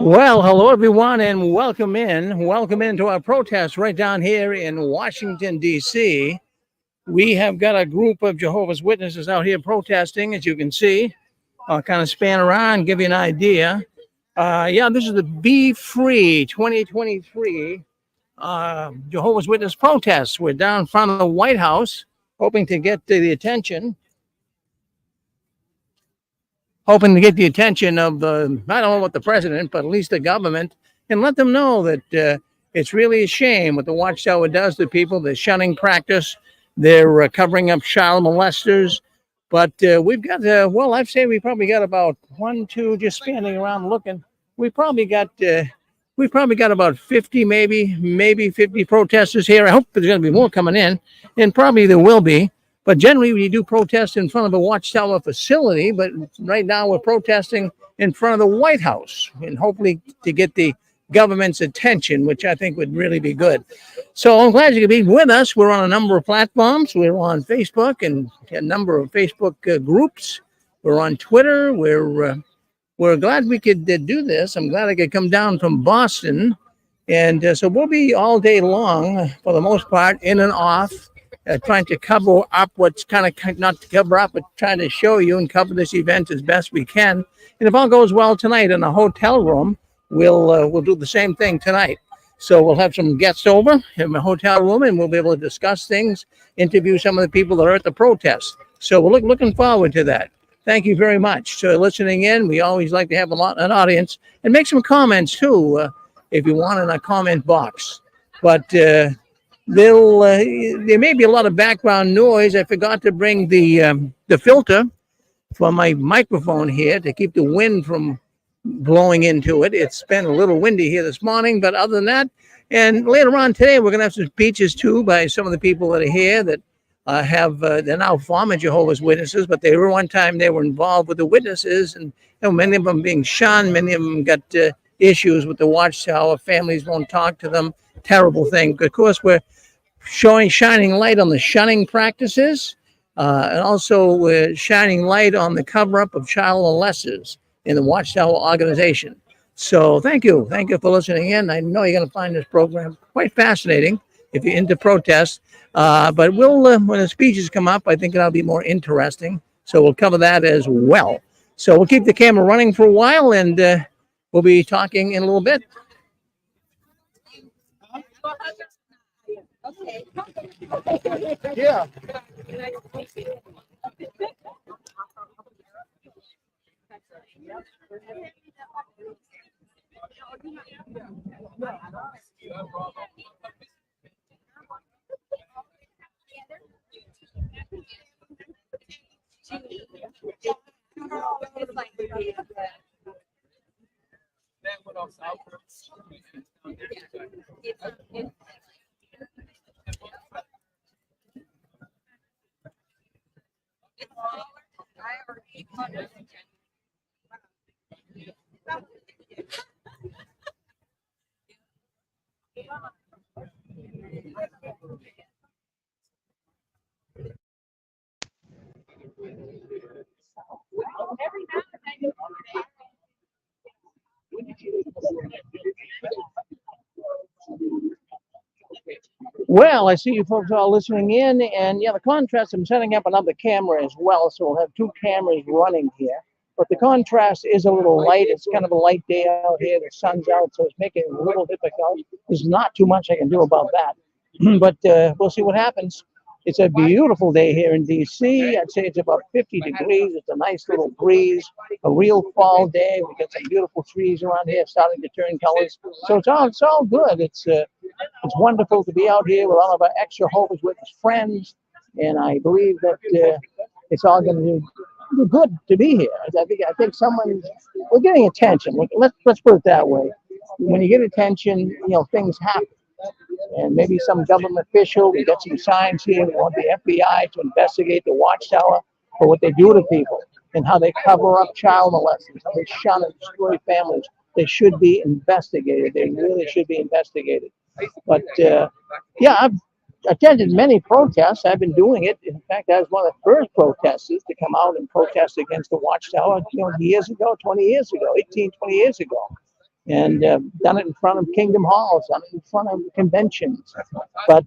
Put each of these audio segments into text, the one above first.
Well, hello everyone, and welcome in. Welcome into our protest right down here in Washington, D.C. We have got a group of Jehovah's Witnesses out here protesting, as you can see. I'll kind of span around, give you an idea. Yeah, this is the Be Free 2023 Jehovah's Witness protests. We're down in front of the White House, hoping to get the attention. Hoping to get the attention of the, I don't know what the president, but at least the government, and let them know that it's really a shame what the Watchtower does to people. They're shunning practice. They're covering up child molesters. But we've got, well, I'd say we probably got about 1, 2, just standing around looking. We probably got about 50, maybe 50 protesters here. I hope there's going to be more coming in, and probably there will be. But generally, we do protest in front of a Watchtower facility. But right now, we're protesting in front of the White House, and hopefully to get the government's attention, which I think would really be good. So I'm glad you could be with us. We're on a number of platforms. We're on Facebook and a number of Facebook groups. We're on Twitter. We're glad we could do this. I'm glad I could come down from Boston. And so we'll be all day long, for the most part, in and off. Trying to cover up what's kind of not to cover up, but trying to show you and cover this event as best we can. And if all goes well tonight in a hotel room, we'll do the same thing tonight. So we'll have some guests over in a hotel room, and we'll be able to discuss things, interview some of the people that are at the protest. So we're looking forward to that. Thank you very much for listening in. We always like to have an audience, and make some comments too, if you want, in a comment box. But there may be a lot of background noise. I forgot to bring the filter for my microphone here to keep the wind from blowing into it. It's been a little windy here this morning, but other than that, and later on today, we're going to have some speeches too by some of the people that are here that they're now former Jehovah's Witnesses, but they were one time they were involved with the witnesses, and many of them being shunned. Many of them got issues with the Watchtower. Families won't talk to them. Terrible thing. Of course, we're shining light on the shunning practices, and also we're shining light on the cover-up of child molesters in the Watchtower organization. So thank you for listening in. I know you're going to find this program quite fascinating if you're into protest. But we'll when the speeches come up, I think that'll be more interesting. So we'll cover that as well. So we'll keep the camera running for a while, and we'll be talking in a little bit. Okay. Yeah. Well, I see you folks all listening in, and yeah, the contrast, I'm setting up another camera as well, so we'll have 2 cameras running here. But the contrast is a little light. It's kind of a light day out here. The sun's out, so it's making it a little difficult. There's not too much I can do about that. But we'll see what happens. It's a beautiful day here in D.C. I'd say it's about 50 degrees. It's a nice little breeze, a real fall day. We got some beautiful trees around here starting to turn colors. So it's all good. It's wonderful to be out here with all of our ex-Jehovah's Witness friends, and I believe that it's all going to do good to be here. I think we're getting attention. Let's put it that way. When you get attention, things happen. And maybe some government official, we got some signs here, we want the FBI to investigate the Watchtower for what they do to people and how they cover up child molesters, how they shun and destroy families. They should be investigated. They really should be investigated. But yeah, attended many protests. I've been doing it. In fact, I was one of the first protesters to come out and protest against the Watchtower, years ago, 20 years ago, 18, 20 years ago. And done it in front of Kingdom Halls, done it in front of conventions. But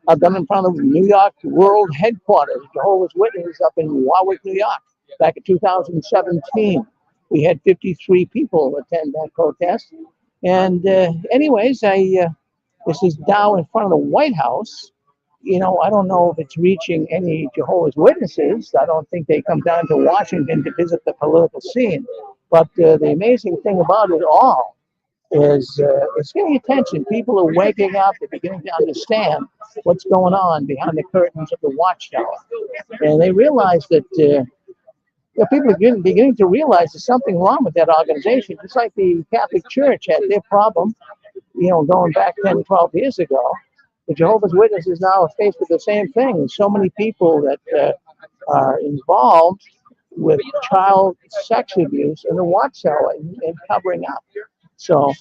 I've done it in front of New York World Headquarters, Jehovah's Witnesses up in Warwick, New York, back in 2017. We had 53 people attend that protest. And anyways, this is down in front of the White House. I don't know if it's reaching any Jehovah's Witnesses. I don't think they come down to Washington to visit the political scene. But the amazing thing about it all is it's getting attention. People are waking up. They're beginning to understand what's going on behind the curtains of the Watchtower. And they realize that people are beginning to realize there's something wrong with that organization. Just like the Catholic Church had their problem, going back 10, 12 years ago. The Jehovah's Witnesses now are faced with the same thing. There's so many people that are involved with child sex abuse in the Watchtower and covering up. So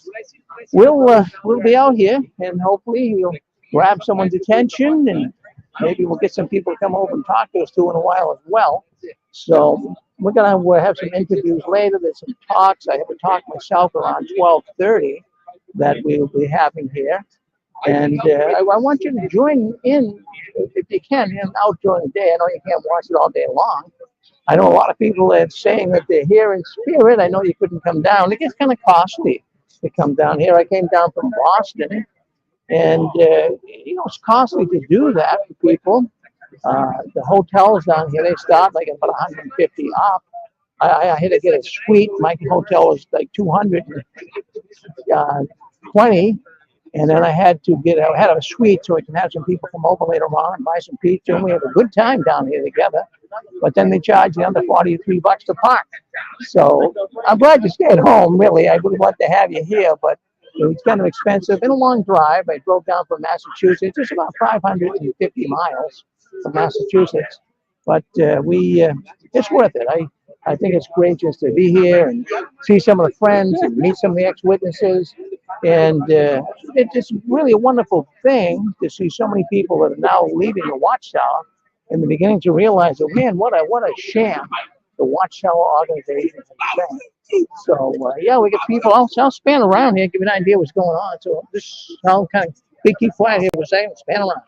we'll be out here, and hopefully we'll grab someone's attention, and maybe we'll get some people to come over and talk to us too in a while as well. So we're gonna have some interviews later. There's some talks. I have a talk myself around 12:30 that we'll be having here. And I want you to join in if you can, out during the day. I know you can't watch it all day long. I know a lot of people are saying that they're here in spirit. I know you couldn't come down. It gets kind of costly to come down here. I came down from Boston, and it's costly to do that for people. The hotels down here, they start like about 150 up. I had to get a suite. My hotel was like 220. And then I had a suite so I can have some people come over later on and buy some pizza, and we have a good time down here together. But then they charge you under $43 to park. So I'm glad you stayed home, really. I would want to have you here, but it was kind of expensive and a long drive. I drove down from Massachusetts. It's about 550 miles from Massachusetts. But it's worth it. I think it's great just to be here and see some of the friends and meet some of the ex-witnesses. And it's just really a wonderful thing to see so many people that are now leaving the Watchtower and they're beginning to realize that, man, what a sham the Watchtower organization has been. So, we get people. I'll span around here, give you an idea what's going on. So I'll kind of keep quiet here for a second, span around.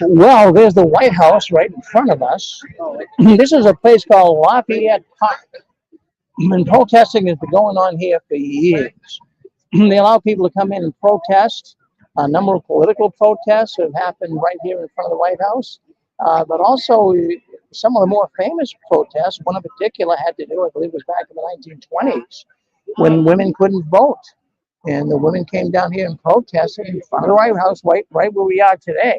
Well, there's the White House right in front of us. This is a place called Lafayette Park. And protesting has been going on here for years. They allow people to come in and protest. A number of political protests have happened right here in front of the White House. But also some of the more famous protests, one in particular had to do, I believe it was back in the 1920s, when women couldn't vote. And the women came down here and protested in front of the White House, right where we are today.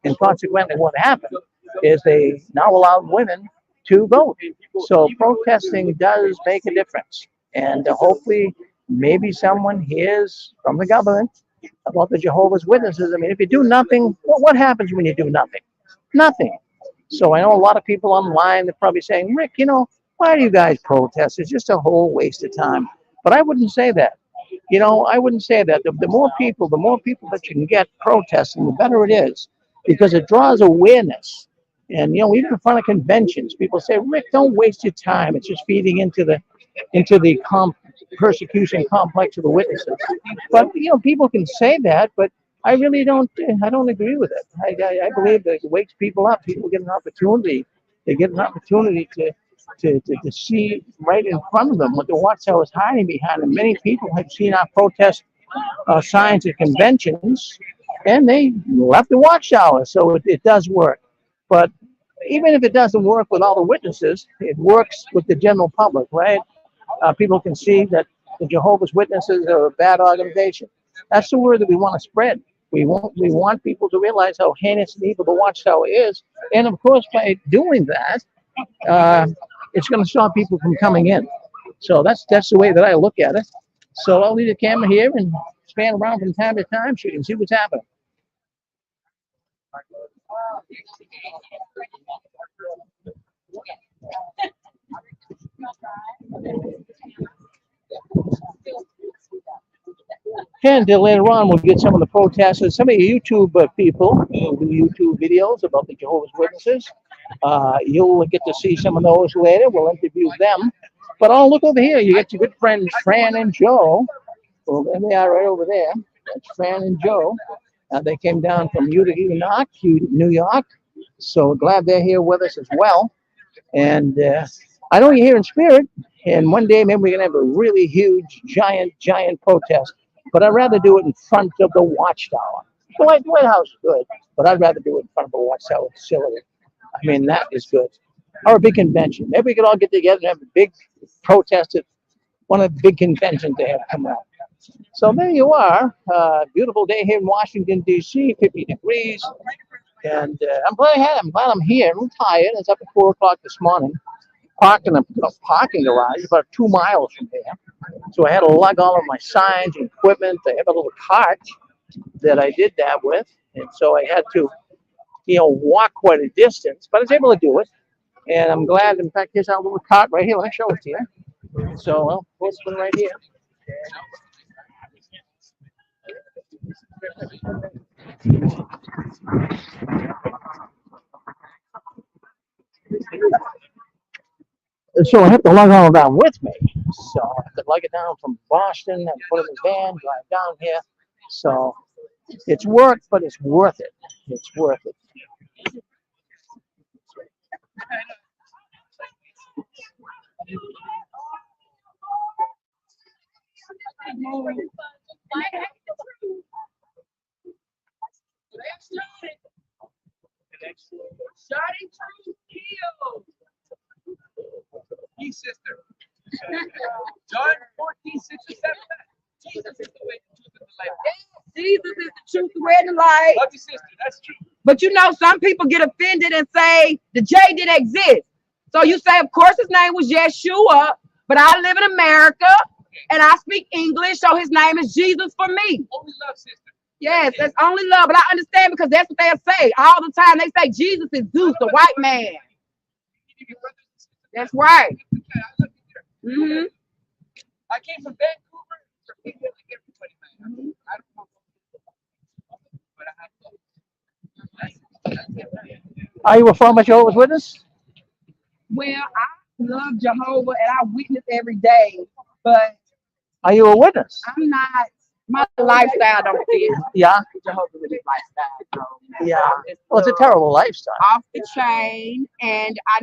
And consequently, what happened is they now allowed women to vote. So protesting does make a difference. And hopefully, maybe someone hears from the government about the Jehovah's Witnesses. I mean, if you do nothing, what happens when you do nothing? Nothing. So I know a lot of people online, they're probably saying, Rick, why do you guys protest? It's just a whole waste of time. But I wouldn't say that. I wouldn't say that. The more people that you can get protesting, the better it is, because it draws awareness. And even in front of conventions, people say, Rick, don't waste your time. It's just feeding into the persecution complex of the witnesses. But people can say that, but I really don't. I don't agree with it. I believe that it wakes people up. People get an opportunity. They get an opportunity to see right in front of them what the Watchtower is hiding behind. And many people have seen our protest signs at conventions, and they left the Watchtower. So it does work. But even if it doesn't work with all the witnesses, it works with the general public, right? people can see that the Jehovah's Witnesses are a bad organization. That's the word that we want to spread. We want people to realize how heinous and evil the Watchtower is, and of course, by doing that, it's going to stop people from coming in. So that's the way that I look at it. So I'll leave the camera here and span around from time to time so you can see what's happening. And later on, we'll get some of the protesters, some of the YouTube people who do YouTube videos about the Jehovah's Witnesses. You'll get to see some of those later. We'll interview them. But oh, look over here. You got your good friends, Fran and Joe. Well, there they are right over there. That's Fran and Joe. They came down from New York. So glad they're here with us as well. And I know you're here in spirit. And one day, maybe we're going to have a really huge, giant protest. But I'd rather do it in front of the Watchtower. The White House is good, but I'd rather do it in front of the Watchtower facility. I mean, that is good. Or a big convention. Maybe we could all get together and have a big protest at one of the big conventions they have coming up. So there you are. Beautiful day here in Washington, D.C., 50 degrees. And I'm glad I'm here. I'm tired. It's up at 4 o'clock this morning. Parked in a parking garage about 2 miles from here. So I had to lug all of my signs and equipment. I have a little cart that I did that with. And so I had to, walk quite a distance, but I was able to do it. And I'm glad, in fact, here's our little cart right here. Let me show it to you. So I'll post one right here. So I have to lug all of that with me. So I have to lug it down from Boston and put it in the van, drive down here. So it's work, but it's worth it. It's worth it. Sister. John 14, 6 and 7. Jesus is the way, the truth, and the life. Jesus is the truth, the way, and the light. Love your sister, that's true. But some people get offended and say the J didn't exist. So you say, of course, his name was Yeshua, but I live in America and I speak English, so his name is Jesus for me. Only love, sister. Yes, that's only love. But I understand because that's what they'll say all the time. They say Jesus is Zeus, the white man. That's right. Mm-hmm. I came from Vancouver. So people like everybody, man. I don't know. But Are you a former Jehovah's Witness? Well, I love Jehovah and I witness every day, but are you a witness? I'm not. My lifestyle don't fit. Yeah. Jehovah's Witness lifestyle. So yeah. Well, it's a terrible lifestyle. Off the chain, and I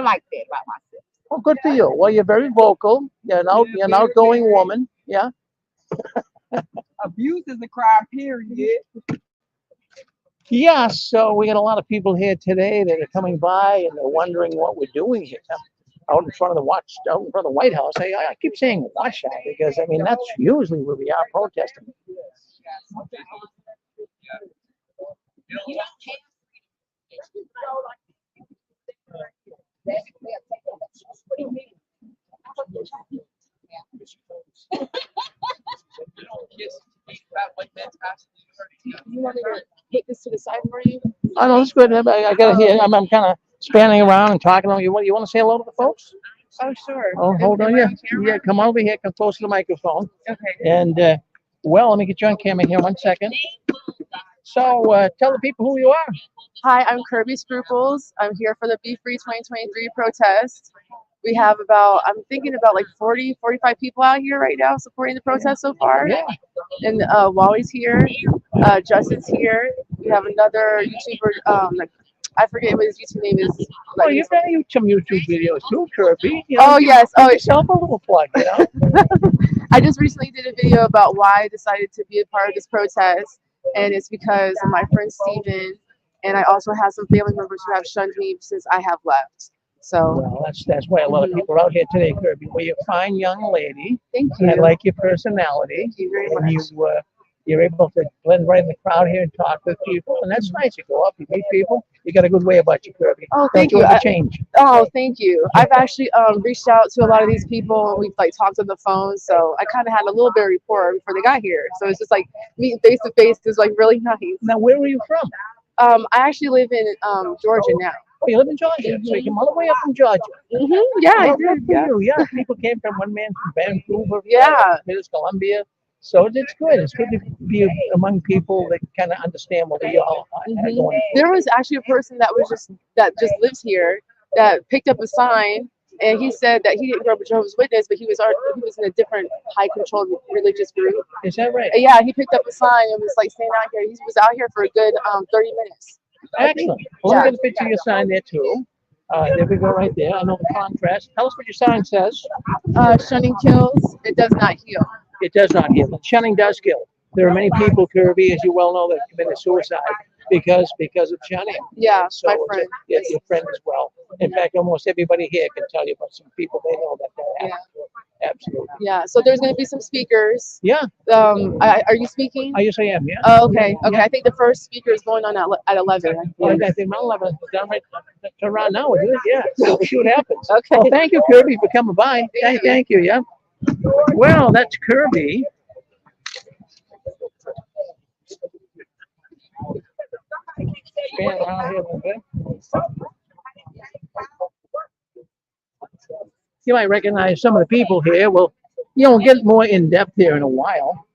like that about myself. Oh, good for you. Well, you're very vocal. You're an outgoing woman. Yeah. Abuse is a crime, period. Yeah, so we got a lot of people here today that are coming by and they're wondering what we're doing here out in front of the White House. I keep saying Watchtower because I mean that's usually where we are protesting. You want me to take this to the side for you? Oh, no, that's good. I got to hear. I'm kind of spanning around and talking to you. You want to say hello to the folks? Oh, sure. Oh, hold on. Yeah, come over here. Come close to the microphone. Okay. And, let me get you on camera here 1 second. So tell the people who you are. Hi, I'm Kirby Scruples. I'm here for the Be Free 2023 protest. We have I'm thinking about like 40, 45 people out here right now supporting the protest so far. Yeah. And Wally's here. Justin's here. We have another YouTuber, I forget what his YouTube name is. Oh, you've done some YouTube videos too, Kirby. Yes. Give yourself a little plug, I just recently did a video about why I decided to be a part of this protest. And it's because of my friend Steven. And I also have some family members who have shunned me since I have left. So Well, that's why a lot of people are out here today, Kirby. Well, you're a fine young lady. thank I you. like your personality. Thank you very And much. you're able to blend right in the crowd here and talk with people, and that's nice. You go up, you meet people. You got a good way about you, Kirby. Oh, Don't thank you you. ever change. Oh, thank you. I've actually reached out to a lot of these people, and we've like talked on the phone. So I kind of had a little bit of rapport before they got here. So it's just like meeting face to face is like really nice. Now, where were you from? I actually live in Georgia now. Oh, you live in Georgia, so you came all the way up from Georgia. Yeah, I Well, did. good for Yeah. you. Yeah, people came from one man from Vancouver, Yeah. British Columbia. So it's good. It's good to be among people that kind of understand what we all are going through. There was actually a person that just lives here that picked up a sign, and he said that he didn't grow up a Jehovah's Witness, but he was in a different high controlled religious group. Is that right? Yeah, he picked up a sign and was like staying out here. He was out here for a good 30 minutes. Excellent. Well, let me get a picture of your sign there too. There we go, right there. I know the contrast. Tell us what your sign says. Shunning kills, it does not heal. It does not heal. But shunning does kill. There are many people, Kirby, as you well know, that committed suicide because of shunning. Yeah, So my friend. yeah, your friend as well. In fact, almost everybody here can tell you about some people they know that happened. Absolutely. Yeah, so there's going to be some speakers. Yeah. Are you speaking? Yes, I am. Yeah. Oh, okay. Okay. Yeah. I think the first speaker is going on at 11. Well, I think my 11 is done right around now. Isn't it? Yeah. So we'll see what happens. Okay. Well, thank you, Kirby, for coming by. Thank you. Yeah. Well, that's Kirby. Stand around here a little bit. You might recognize some of the people here. Well, we'll get more in depth here in a while,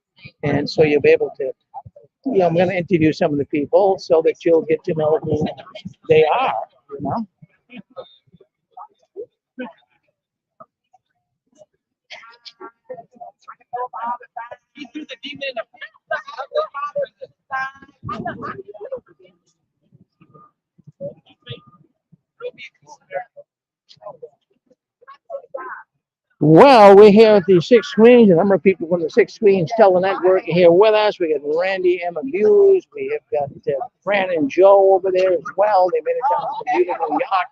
and so you'll be able to. I'm going to interview some of the people so that you'll get to know who they are. Well, we're here at the Six Screens. A number of people from the Six Screens Tele Network are here with us. We got Brandy, Emma Hughes. We have got Fran and Joe over there as well. They made it down to beautiful New York.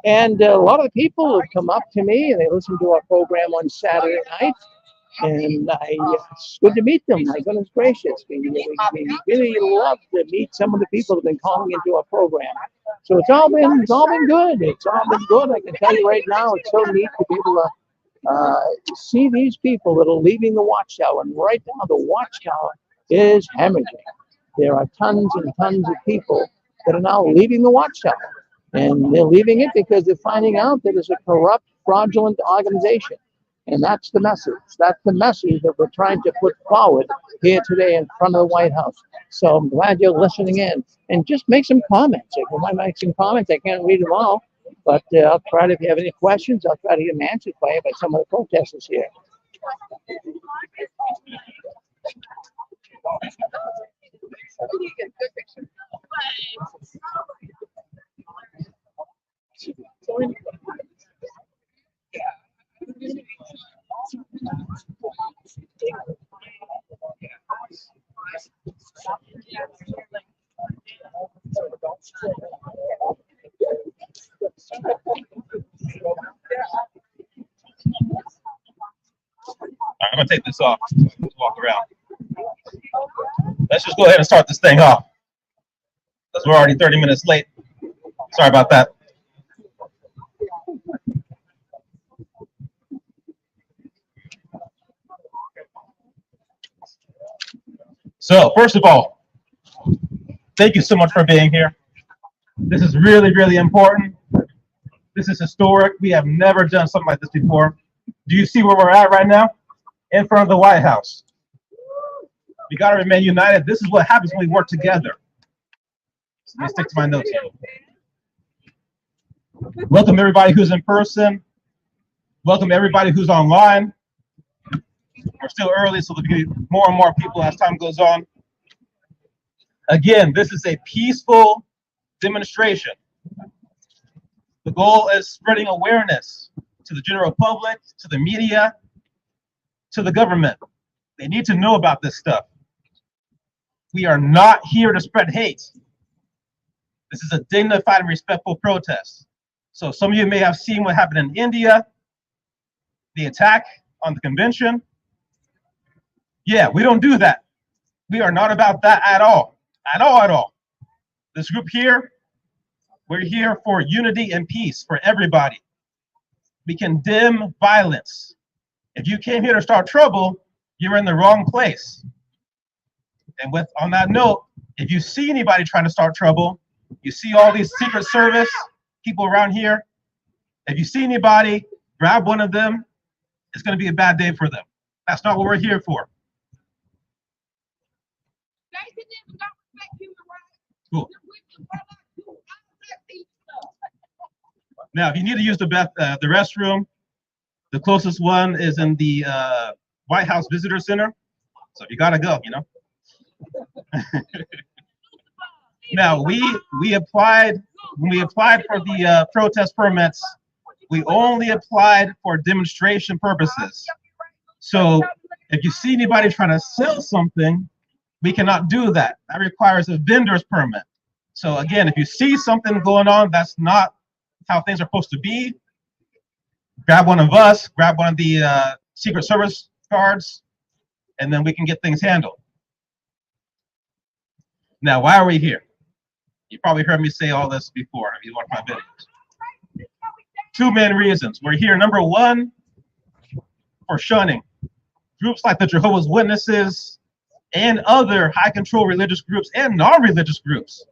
And a lot of the people have come up to me and they listen to our program on Saturday night. And it's good to meet them. My goodness gracious. We really love to meet some of the people that have been calling into our program. So it's all been good. It's all been good. I can tell you right now, it's so neat to be able to see these people that are leaving the Watchtower. And right now, the Watchtower is hemorrhaging. There are tons and tons of people that are now leaving the Watchtower. And they're leaving it because they're finding out that it's a corrupt, fraudulent organization. And that's the message. That's the message that we're trying to put forward here today in front of the White House. So I'm glad you're listening in. And just make some comments. If you might make some comments, I can't read them all. But I'll try to, if you have any questions, I'll try to get them answered by you by some of the protesters here. I'm gonna take this off. Let's walk around. Let's just go ahead and start this thing off, because we're already 30 minutes late. Sorry about that. So, first of all, thank you so much for being here. This is really, really important. This is historic. We have never done something like this before. Do you see where we're at right now? In front of the White House. We got to remain united. This is what happens when we work together. So let me stick to my notes here. Welcome everybody who's in person. Welcome everybody who's online. We're still early, so there'll be more and more people as time goes on. Again, this is a peaceful demonstration. The goal is spreading awareness to the general public, to the media, to the government. They need to know about this stuff. We are not here to spread hate. This is a dignified and respectful protest. So some of you may have seen what happened in India, the attack on the convention. Yeah, we don't do that. We are not about that at all. At all, at all. This group here, we're here for unity and peace for everybody. We condemn violence. If you came here to start trouble, you're in the wrong place. And on that note, if you see anybody trying to start trouble, you see all these Secret Service people around here, if you see anybody, grab one of them, it's going to be a bad day for them. That's not what we're here for. Cool. Now, if you need to use the restroom, the closest one is in the White House Visitor Center. So if you gotta go, you know. Now, we applied when we applied for the protest permits. We only applied for demonstration purposes. So if you see anybody trying to sell something, we cannot do that. That requires a vendor's permit. So again, if you see something going on that's not how things are supposed to be, grab one of us, grab one of the Secret Service guards, and then we can get things handled. Now, why are we here? You probably heard me say all this before if you watch my videos. Two main reasons. We're here, number one, for shunning. Groups like the Jehovah's Witnesses and other high control religious groups and non-religious groups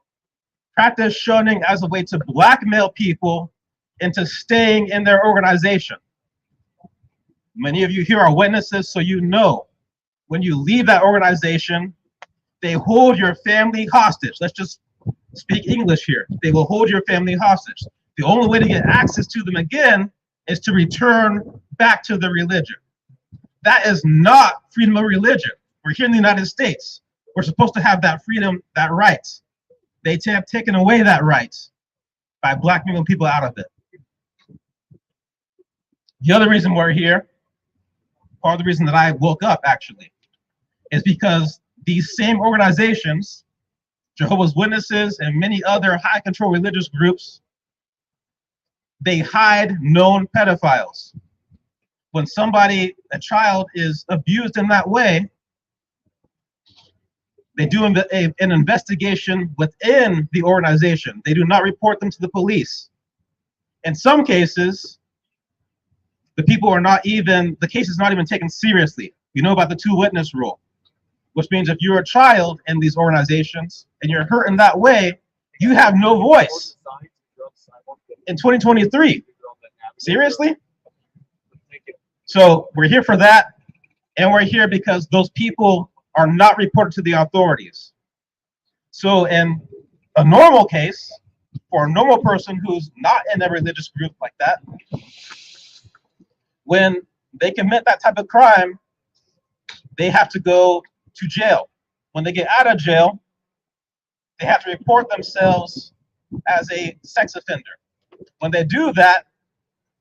practice shunning as a way to blackmail people into staying in their organization. Many of you here are witnesses, so you know when you leave that organization, they hold your family hostage. Let's just speak English here. They will hold your family hostage. The only way to get access to them again is to return back to the religion. That is not freedom of religion. We're here in the United States. We're supposed to have that freedom, that right. They have taken away that right by blackmailing people out of it. The other reason we're here, part of the reason that I woke up actually, is because these same organizations, Jehovah's Witnesses and many other high control religious groups, they hide known pedophiles. When a child is abused in that way, they do an investigation within the organization. They do not report them to the police. In some cases, the case is not even taken seriously. You know about the two-witness rule, which means if you're a child in these organizations and you're hurt in that way, you have no voice. In 2023, seriously? So we're here for that, and we're here because those people are not reported to the authorities. So in a normal case, for a normal person who's not in a religious group like that, when they commit that type of crime, they have to go to jail. When they get out of jail, they have to report themselves as a sex offender. When they do that,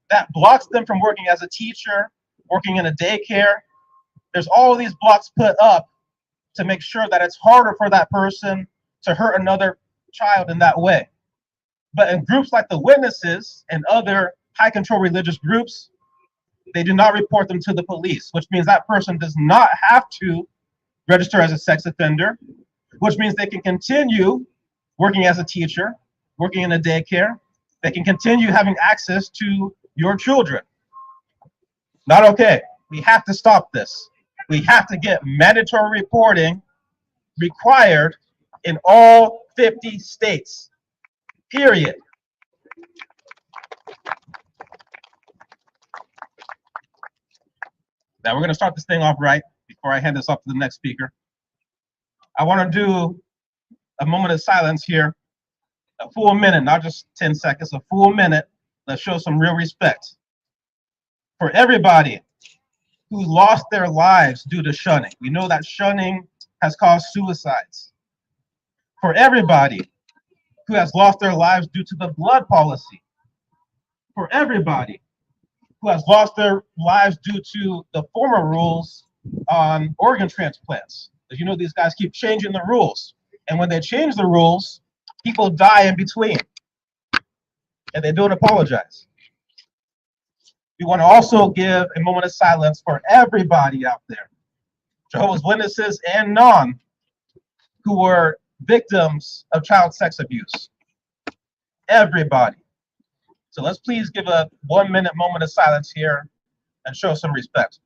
that blocks them from working as a teacher, working in a daycare. There's all these blocks put up to make sure that it's harder for that person to hurt another child in that way. But in groups like the Witnesses and other high control religious groups, they do not report them to the police, which means that person does not have to register as a sex offender, which means they can continue working as a teacher, working in a daycare. They can continue having access to your children. Not okay. We have to stop this. We have to get mandatory reporting required in all 50 states, period. Now we're going to start this thing off right before I hand this off to the next speaker. I want to do a moment of silence here, a full minute, not just 10 seconds, a full minute. Let's show some real respect for everybody who lost their lives due to shunning. We know that shunning has caused suicides. For everybody who has lost their lives due to the blood policy. For everybody who has lost their lives due to the former rules on organ transplants. As you know, these guys keep changing the rules. And when they change the rules, people die in between. and they don't apologize. We want to also give a moment of silence for everybody out there, Jehovah's Witnesses and non, who were victims of child sex abuse. Everybody. So let's please give a 1 minute moment of silence here and show some respect.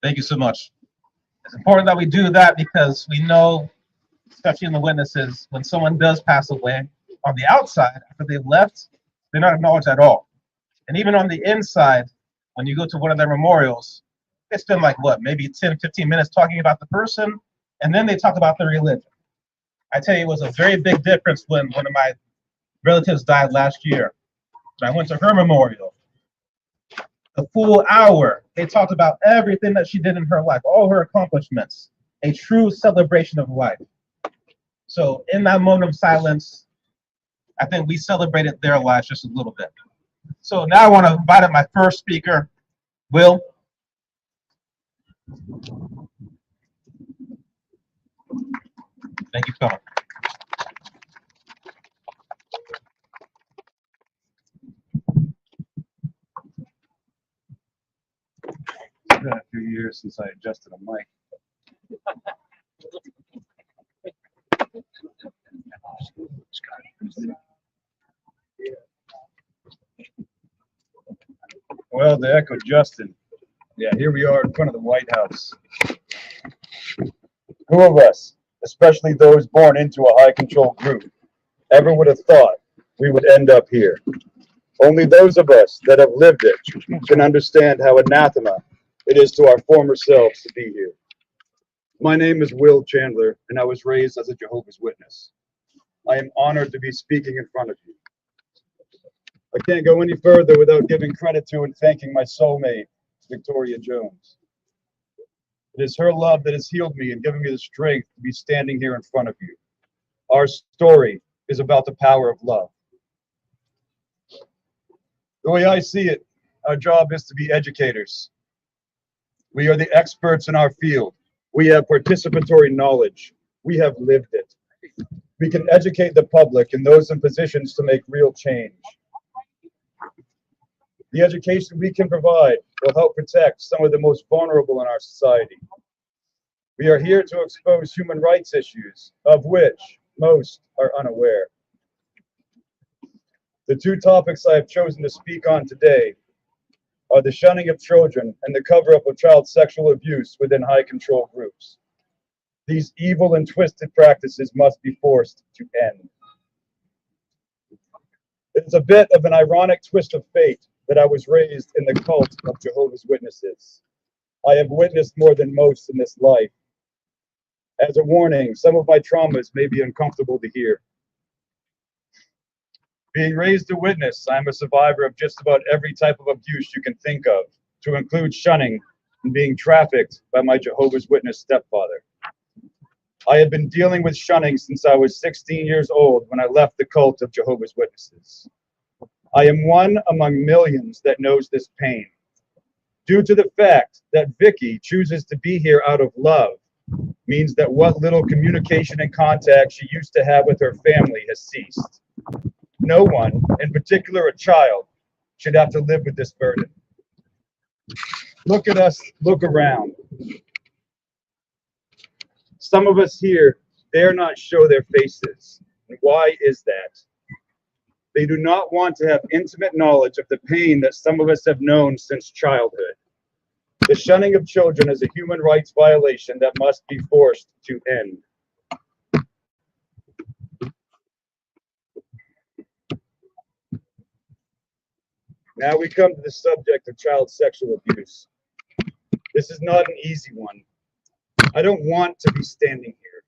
Thank you so much. It's important that we do that because we know, especially in the witnesses, when someone does pass away on the outside, after they've left, they're not acknowledged at all. And even on the inside, when you go to one of their memorials, they spend like what, maybe 10, 15 minutes talking about the person, and then they talk about their religion. I tell you, it was a very big difference when one of my relatives died last year. When I went to her memorial, the full hour, they talked about everything that she did in her life, all her accomplishments, a true celebration of life. So in that moment of silence, I think we celebrated their lives just a little bit. So now I want to invite up my first speaker, Will. Thank you for coming. It's been a few years since I adjusted a mic. Well, to echo Justin, yeah, here we are in front of the White House. Who of us, especially those born into a high control group, ever would have thought we would end up here? Only those of us that have lived it can understand how anathema it is to our former selves to be here. My name is Will Chandler, and I was raised as a Jehovah's Witness. I am honored to be speaking in front of you. I can't go any further without giving credit to and thanking my soulmate, Victoria Jones. It is her love that has healed me and given me the strength to be standing here in front of you. Our story is about the power of love. The way I see it, our job is to be educators. We are the experts in our field. We have participatory knowledge. We have lived it. We can educate the public and those in positions to make real change. The education we can provide will help protect some of the most vulnerable in our society. We are here to expose human rights issues, of which most are unaware. The two topics I have chosen to speak on today are the shunning of children and the cover-up of child sexual abuse within high control groups. These evil and twisted practices must be forced to end. It's a bit of an ironic twist of fate that I was raised in the cult of Jehovah's Witnesses. I have witnessed more than most in this life. As a warning, some of my traumas may be uncomfortable to hear. Being raised a witness, I'm a survivor of just about every type of abuse you can think of, to include shunning and being trafficked by my Jehovah's Witness stepfather. I had been dealing with shunning since I was 16 years old when I left the cult of Jehovah's Witnesses. I am one among millions that knows this pain. Due to the fact that Vicky chooses to be here out of love, means that what little communication and contact she used to have with her family has ceased. No one, in particular a child, should have to live with this burden. Look at us, look around. Some of us here dare not show their faces. And why is that? They do not want to have intimate knowledge of the pain that some of us have known since childhood. The shunning of children is a human rights violation that must be forced to end. Now we come to the subject of child sexual abuse. This is not an easy one. I don't want to be standing here.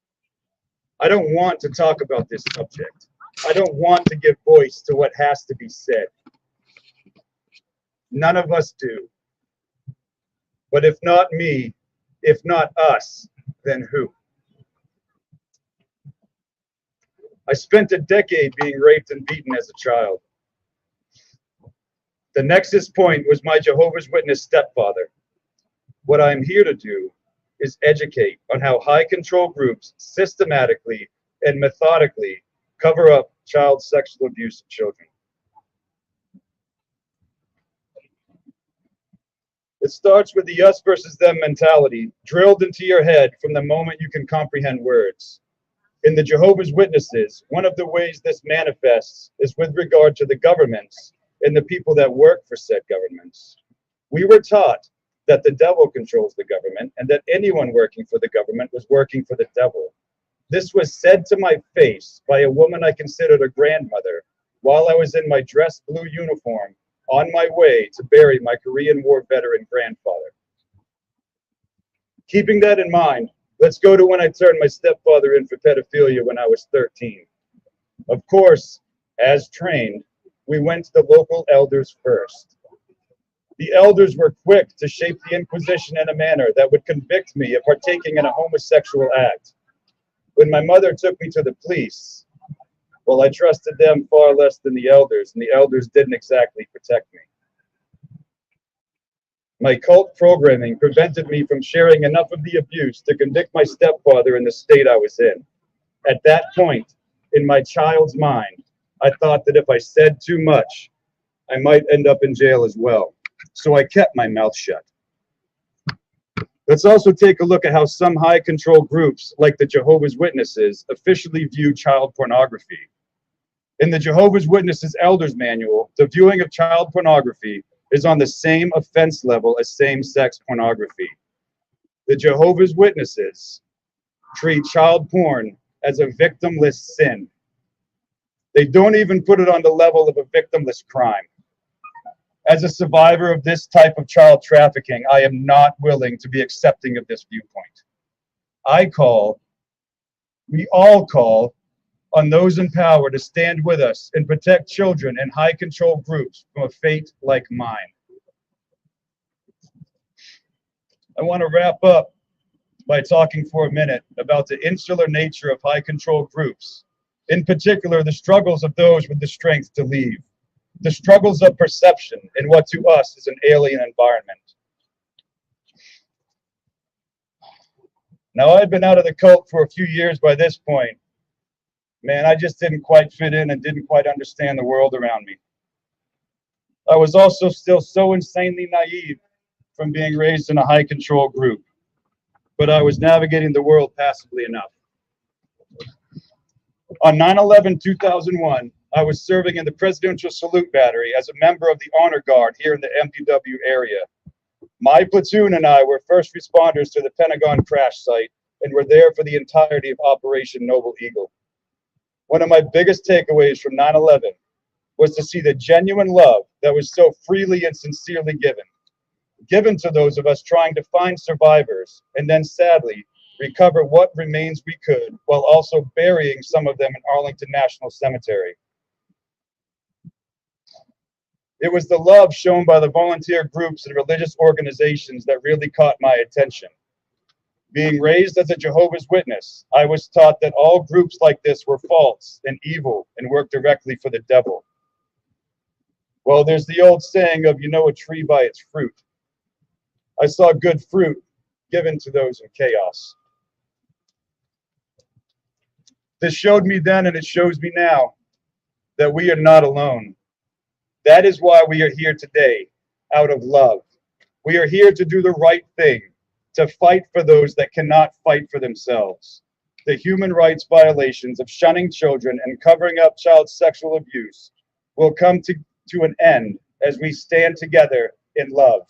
I don't want to talk about this subject. I don't want to give voice to what has to be said. None of us do. But if not me, if not us, then who? I spent a decade being raped and beaten as a child. The nexus point was my Jehovah's Witness stepfather. What I'm here to do is educate on how high control groups systematically and methodically cover up child sexual abuse of children. It starts with the us versus them mentality drilled into your head from the moment you can comprehend words. In the Jehovah's Witnesses, one of the ways this manifests is with regard to the governments and the people that work for said governments. We were taught that the devil controls the government and that anyone working for the government was working for the devil. This was said to my face by a woman I considered a grandmother while I was in my dress blue uniform on my way to bury my Korean War veteran grandfather. Keeping that in mind, let's go to when I turned my stepfather in for pedophilia when I was 13. Of course, as trained, we went to the local elders first. The elders were quick to shape the Inquisition in a manner that would convict me of partaking in a homosexual act. When my mother took me to the police, well, I trusted them far less than the elders, and the elders didn't exactly protect me. My cult programming prevented me from sharing enough of the abuse to convict my stepfather in the state I was in. At that point, in my child's mind, I thought that if I said too much, I might end up in jail as well. So I kept my mouth shut. Let's also take a look at how some high control groups, like the Jehovah's Witnesses, officially view child pornography. In the Jehovah's Witnesses Elders Manual, the viewing of child pornography is on the same offense level as same-sex pornography. The Jehovah's Witnesses treat child porn as a victimless sin. They don't even put it on the level of a victimless crime. As a survivor of this type of child trafficking, I am not willing to be accepting of this viewpoint. We all call on those in power to stand with us and protect children in high control groups from a fate like mine. I want to wrap up by talking for a minute about the insular nature of high control groups, in particular the struggles of those with the strength to leave, the struggles of perception in what to us is an alien environment. Now, I've been out of the cult for a few years by this point. Man, I just didn't quite fit in and didn't quite understand the world around me. I was also still so insanely naive from being raised in a high control group, but I was navigating the world passively enough. On 9/11/2001, I was serving in the Presidential Salute Battery as a member of the Honor Guard here in the MPW area. My platoon and I were first responders to the Pentagon crash site and were there for the entirety of Operation Noble Eagle. One of my biggest takeaways from 9/11 was to see the genuine love that was so freely and sincerely given to those of us trying to find survivors and then sadly recover what remains we could while also burying some of them in Arlington National Cemetery. It was the love shown by the volunteer groups and religious organizations that really caught my attention. Being raised as a Jehovah's Witness, I was taught that all groups like this were false and evil and worked directly for the devil. Well, there's the old saying of, you know a tree by its fruit. I saw good fruit given to those in chaos. This showed me then, and it shows me now, that we are not alone. That is why we are here today, out of love. We are here to do the right thing, to fight for those that cannot fight for themselves. The human rights violations of shunning children and covering up child sexual abuse will come to an end as we stand together in love.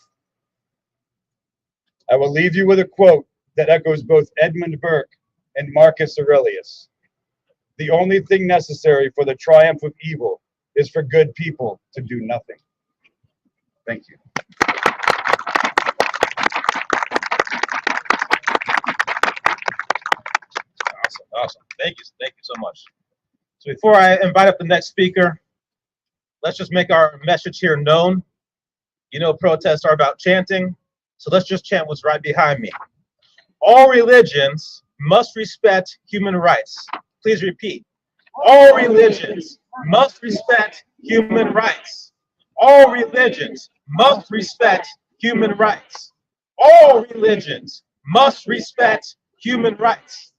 I will leave you with a quote that echoes both Edmund Burke and Marcus Aurelius. The only thing necessary for the triumph of evil is for good people to do nothing. Thank you. Awesome. Thank you so much. So before I invite up the next speaker, let's just make our message here known. You know, protests are about chanting, so let's just chant what's right behind me. All religions must respect human rights. Please repeat. All religions must respect human rights. All religions must respect human rights. All religions must respect human rights.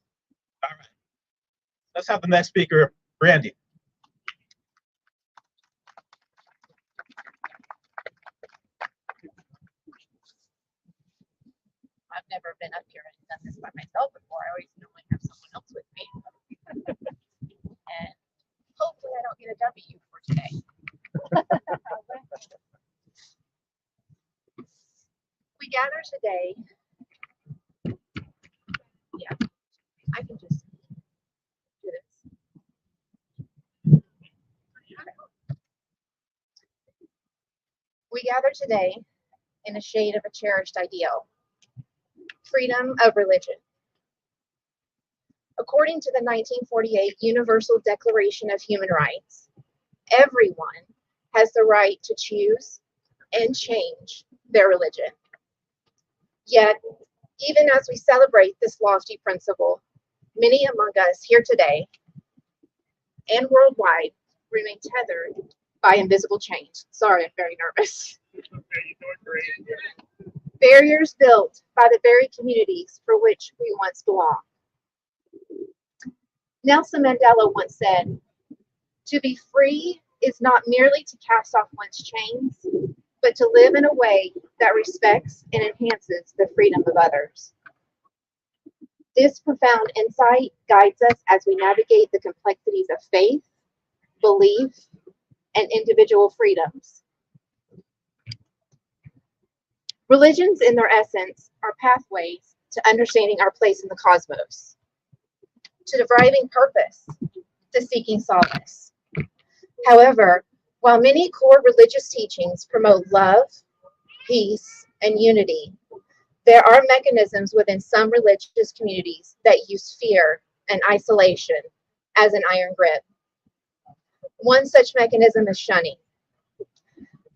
All right. Let's have the next speaker, Brandy. I've never been up here and done this by myself before. I always normally have someone else with me. And hopefully I don't get a W for today. We gather today. Yeah, I can just do this. We gather today in the shade of a cherished ideal. Freedom of religion. According to the 1948 Universal Declaration of Human Rights, everyone has the right to choose and change their religion. Yet, even as we celebrate this lofty principle, many among us here today and worldwide remain tethered by invisible chains. Sorry, I'm very nervous. Barriers built by the very communities for which we once belonged. Nelson Mandela once said, "To be free is not merely to cast off one's chains, but to live in a way that respects and enhances the freedom of others." This profound insight guides us as we navigate the complexities of faith, belief, and individual freedoms. Religions, in their essence, are pathways to understanding our place in the cosmos, to deriving purpose, to seeking solace. However, while many core religious teachings promote love, peace, and unity, there are mechanisms within some religious communities that use fear and isolation as an iron grip. One such mechanism is shunning.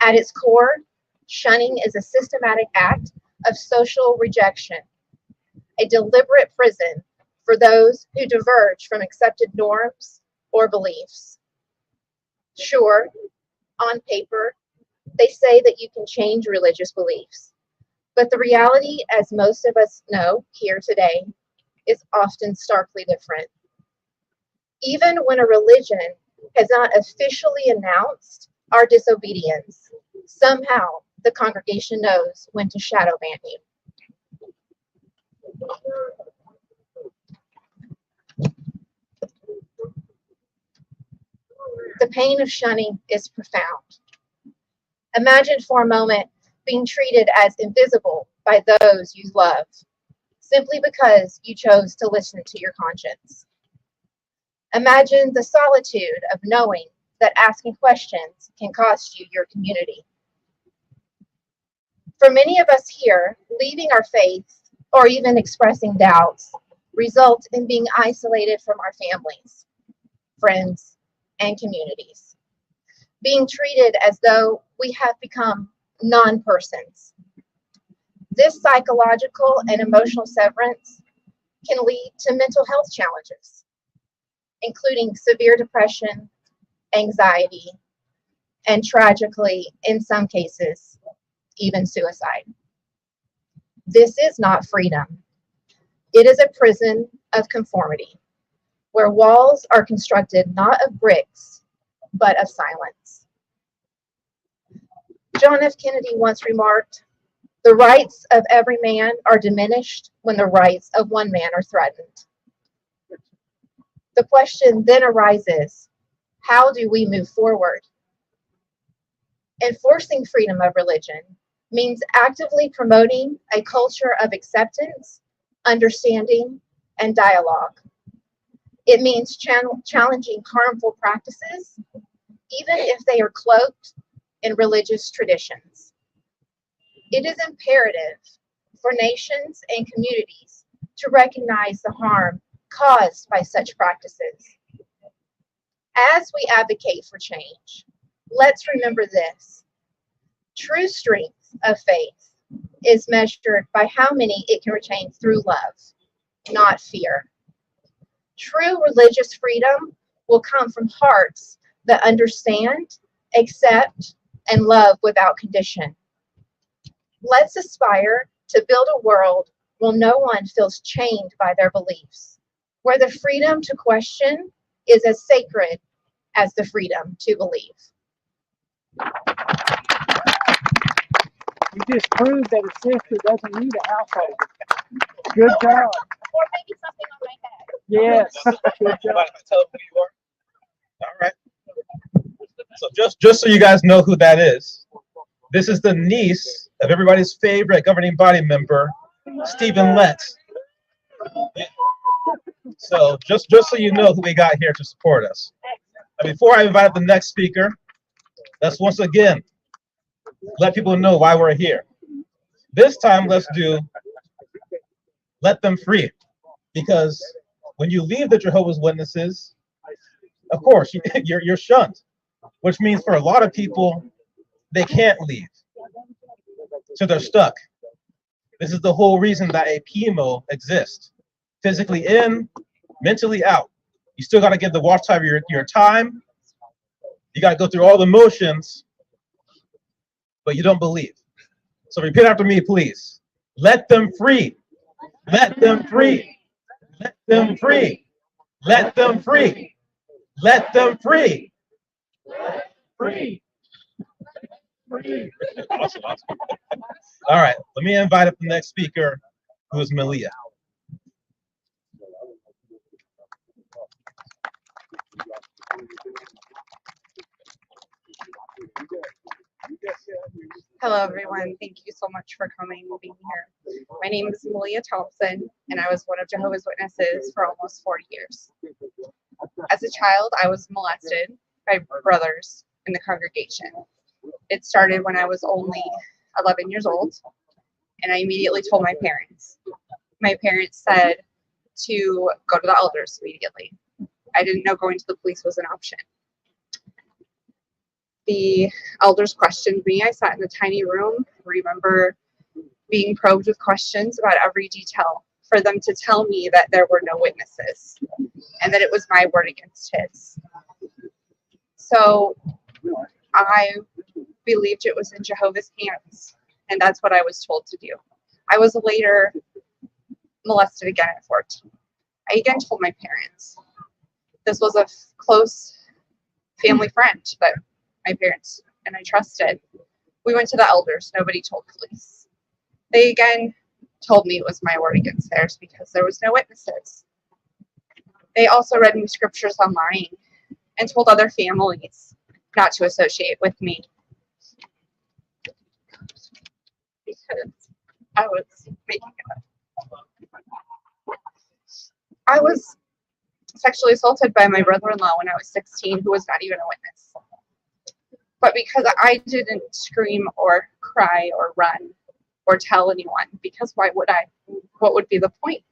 At its core, shunning is a systematic act of social rejection, a deliberate prison for those who diverge from accepted norms or beliefs. Sure, on paper, they say that you can change religious beliefs, but the reality, as most of us know here today, is often starkly different. Even when a religion has not officially announced our disobedience, somehow the congregation knows when to shadow ban you. The pain of shunning is profound. Imagine for a moment being treated as invisible by those you love, simply because you chose to listen to your conscience. Imagine the solitude of knowing that asking questions can cost you your community. For many of us here, leaving our faith or even expressing doubts result in being isolated from our families, friends, and communities, being treated as though we have become non-persons. This psychological and emotional severance can lead to mental health challenges, including severe depression, anxiety, and tragically, in some cases, even suicide. This is not freedom. It is a prison of conformity, where walls are constructed not of bricks, but of silence. John F. Kennedy once remarked, "The rights of every man are diminished when the rights of one man are threatened." The question then arises, how do we move forward? Enforcing freedom of religion means actively promoting a culture of acceptance, understanding, and dialogue. It means challenging harmful practices, even if they are cloaked in religious traditions. It is imperative for nations and communities to recognize the harm caused by such practices. As we advocate for change, let's remember this. True strength of faith is measured by how many it can retain through love, not fear. True religious freedom will come from hearts that understand, accept, and love without condition. Let's aspire to build a world where no one feels chained by their beliefs, where the freedom to question is as sacred as the freedom to believe. You just proved that a sister doesn't need a household. Good job. Or maybe something on my head. Yes. Good job. Tell them who you are. All right. So just so you guys know who that is, this is the niece of everybody's favorite governing body member, Stephen Letts. So just so you know who we got here to support us. And before I invite the next speaker, let's once again let people know why we're here. This time, let's do let them free. Because when you leave the Jehovah's Witnesses, of course, you're shunned, which means for a lot of people, they can't leave. So they're stuck. This is the whole reason that a PMO exists. Physically in, mentally out. You still got to give the Watchtower your time. You got to go through all the motions, but you don't believe. So repeat after me, please. Let them free. Let them free. Let them free. Let them free. Let them free. Free. Free. Awesome. All right, let me invite up the next speaker, who is Malia. Hello, everyone. Thank you so much for coming and being here. My name is Malia Thompson, and I was one of Jehovah's Witnesses for almost 40 years. As a child, I was molested by brothers in the congregation. It started when I was only 11 years old, and I immediately told my parents. My parents said to go to the elders immediately. I didn't know going to the police was an option. The elders questioned me. I sat in a tiny room. I remember being probed with questions about every detail for them to tell me that there were no witnesses and that it was my word against his. So I believed it was in Jehovah's hands, and that's what I was told to do. I was later molested again at 14. I again told my parents. This was a close family friend that my parents and I trusted. We went to the elders. Nobody told police. They again told me it was my word against theirs because there was no witnesses. They also read me scriptures on lying and told other families not to associate with me because I was making it up. I was sexually assaulted by my brother-in-law when I was 16, who was not even a witness. But because I didn't scream or cry or run or tell anyone, because why would I? What would be the point?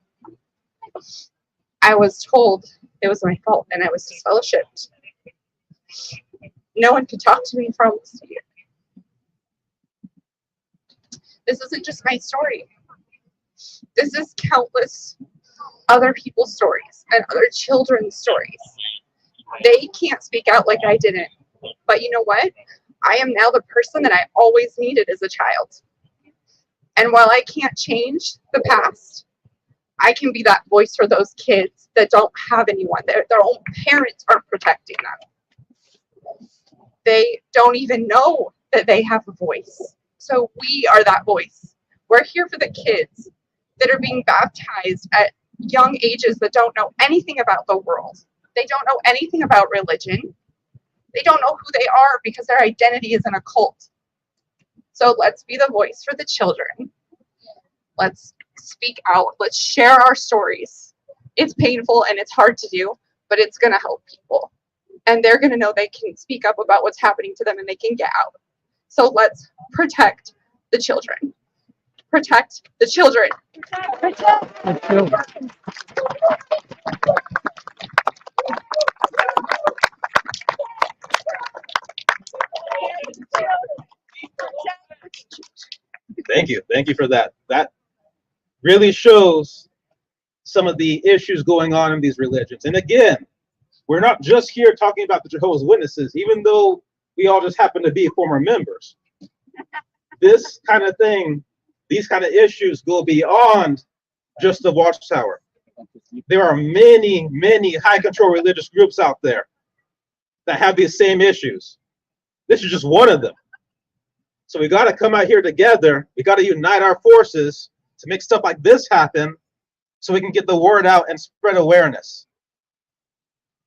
I was told it was my fault and I was disfellowshipped. No one could talk to me for almost a year. This isn't just my story. This is countless other people's stories and other children's stories. They can't speak out like I didn't. But you know what? I am now the person that I always needed as a child. And while I can't change the past, I can be that voice for those kids that don't have anyone. Their own parents aren't protecting them. They don't even know that they have a voice. So we are that voice. We're here for the kids that are being baptized at young ages that don't know anything about the world. They don't know anything about religion. They don't know who they are because their identity is in a cult. So let's be the voice for the children. Let's speak out. Let's share our stories. It's painful and it's hard to do, but it's going to help people. And they're going to know they can speak up about what's happening to them and they can get out. So let's protect the children. Protect the children. Protect The children. Thank you for that. That really shows some of the issues going on in these religions. And again, we're not just here talking about the Jehovah's Witnesses, even though we all just happen to be former members. This kind of thing, these kind of issues go beyond just the Watchtower. There are many, many high control religious groups out there that have these same issues. This is just one of them. So we got to come out here together. We got to unite our forces to make stuff like this happen so we can get the word out and spread awareness.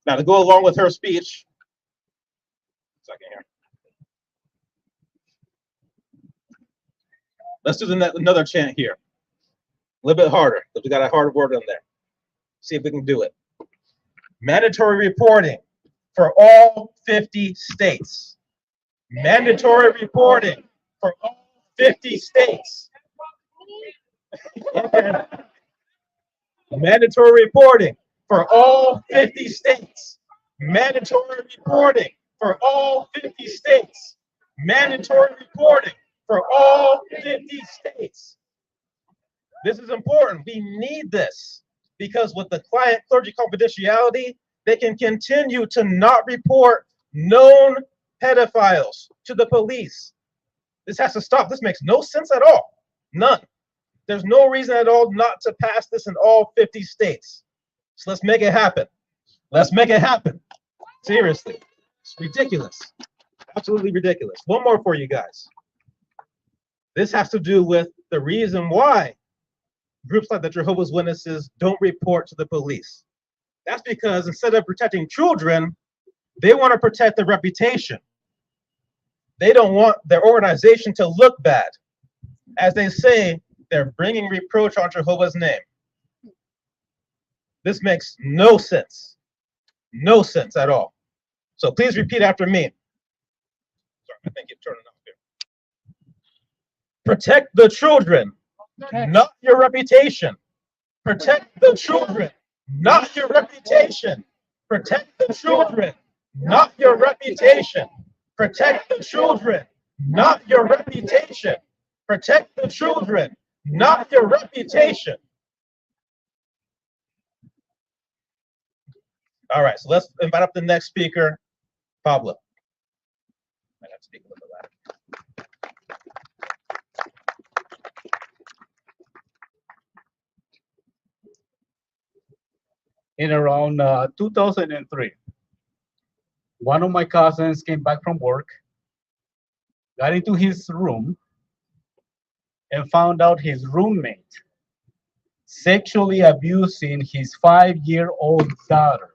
Now, to go along with her speech, second here. Let's do another chant here. A little bit harder, because we got a hard word in there. See if we can do it. Mandatory reporting for all 50 states. Mandatory reporting for all 50 states. Mandatory reporting for all 50 states. Mandatory reporting for all 50 states. Mandatory reporting for all 50 states. This is important. We need this because with the client-clergy confidentiality, they can continue to not report known pedophiles to the police. This has to stop. This makes no sense at all. None. There's no reason at all not to pass this in all 50 states. So let's make it happen. Let's make it happen. Seriously. It's ridiculous. Absolutely ridiculous. One more for you guys. This has to do with the reason why groups like the Jehovah's Witnesses don't report to the police. That's because instead of protecting children, they want to protect their reputation. They don't want their organization to look bad. As they say, they're bringing reproach on Jehovah's name. This makes no sense. No sense at all. So please repeat after me. Sorry, I think you're turning off here. Protect the children, not your reputation. Protect the children, not your reputation. Protect the children, not your reputation. Protect the children, not your reputation. Protect the children, not your reputation. All right, so let's invite up the next speaker, Pablo. I have to speak a little louder. In around 2003, one of my cousins came back from work, got into his room, and found out his roommate sexually abusing his 5-year-old daughter.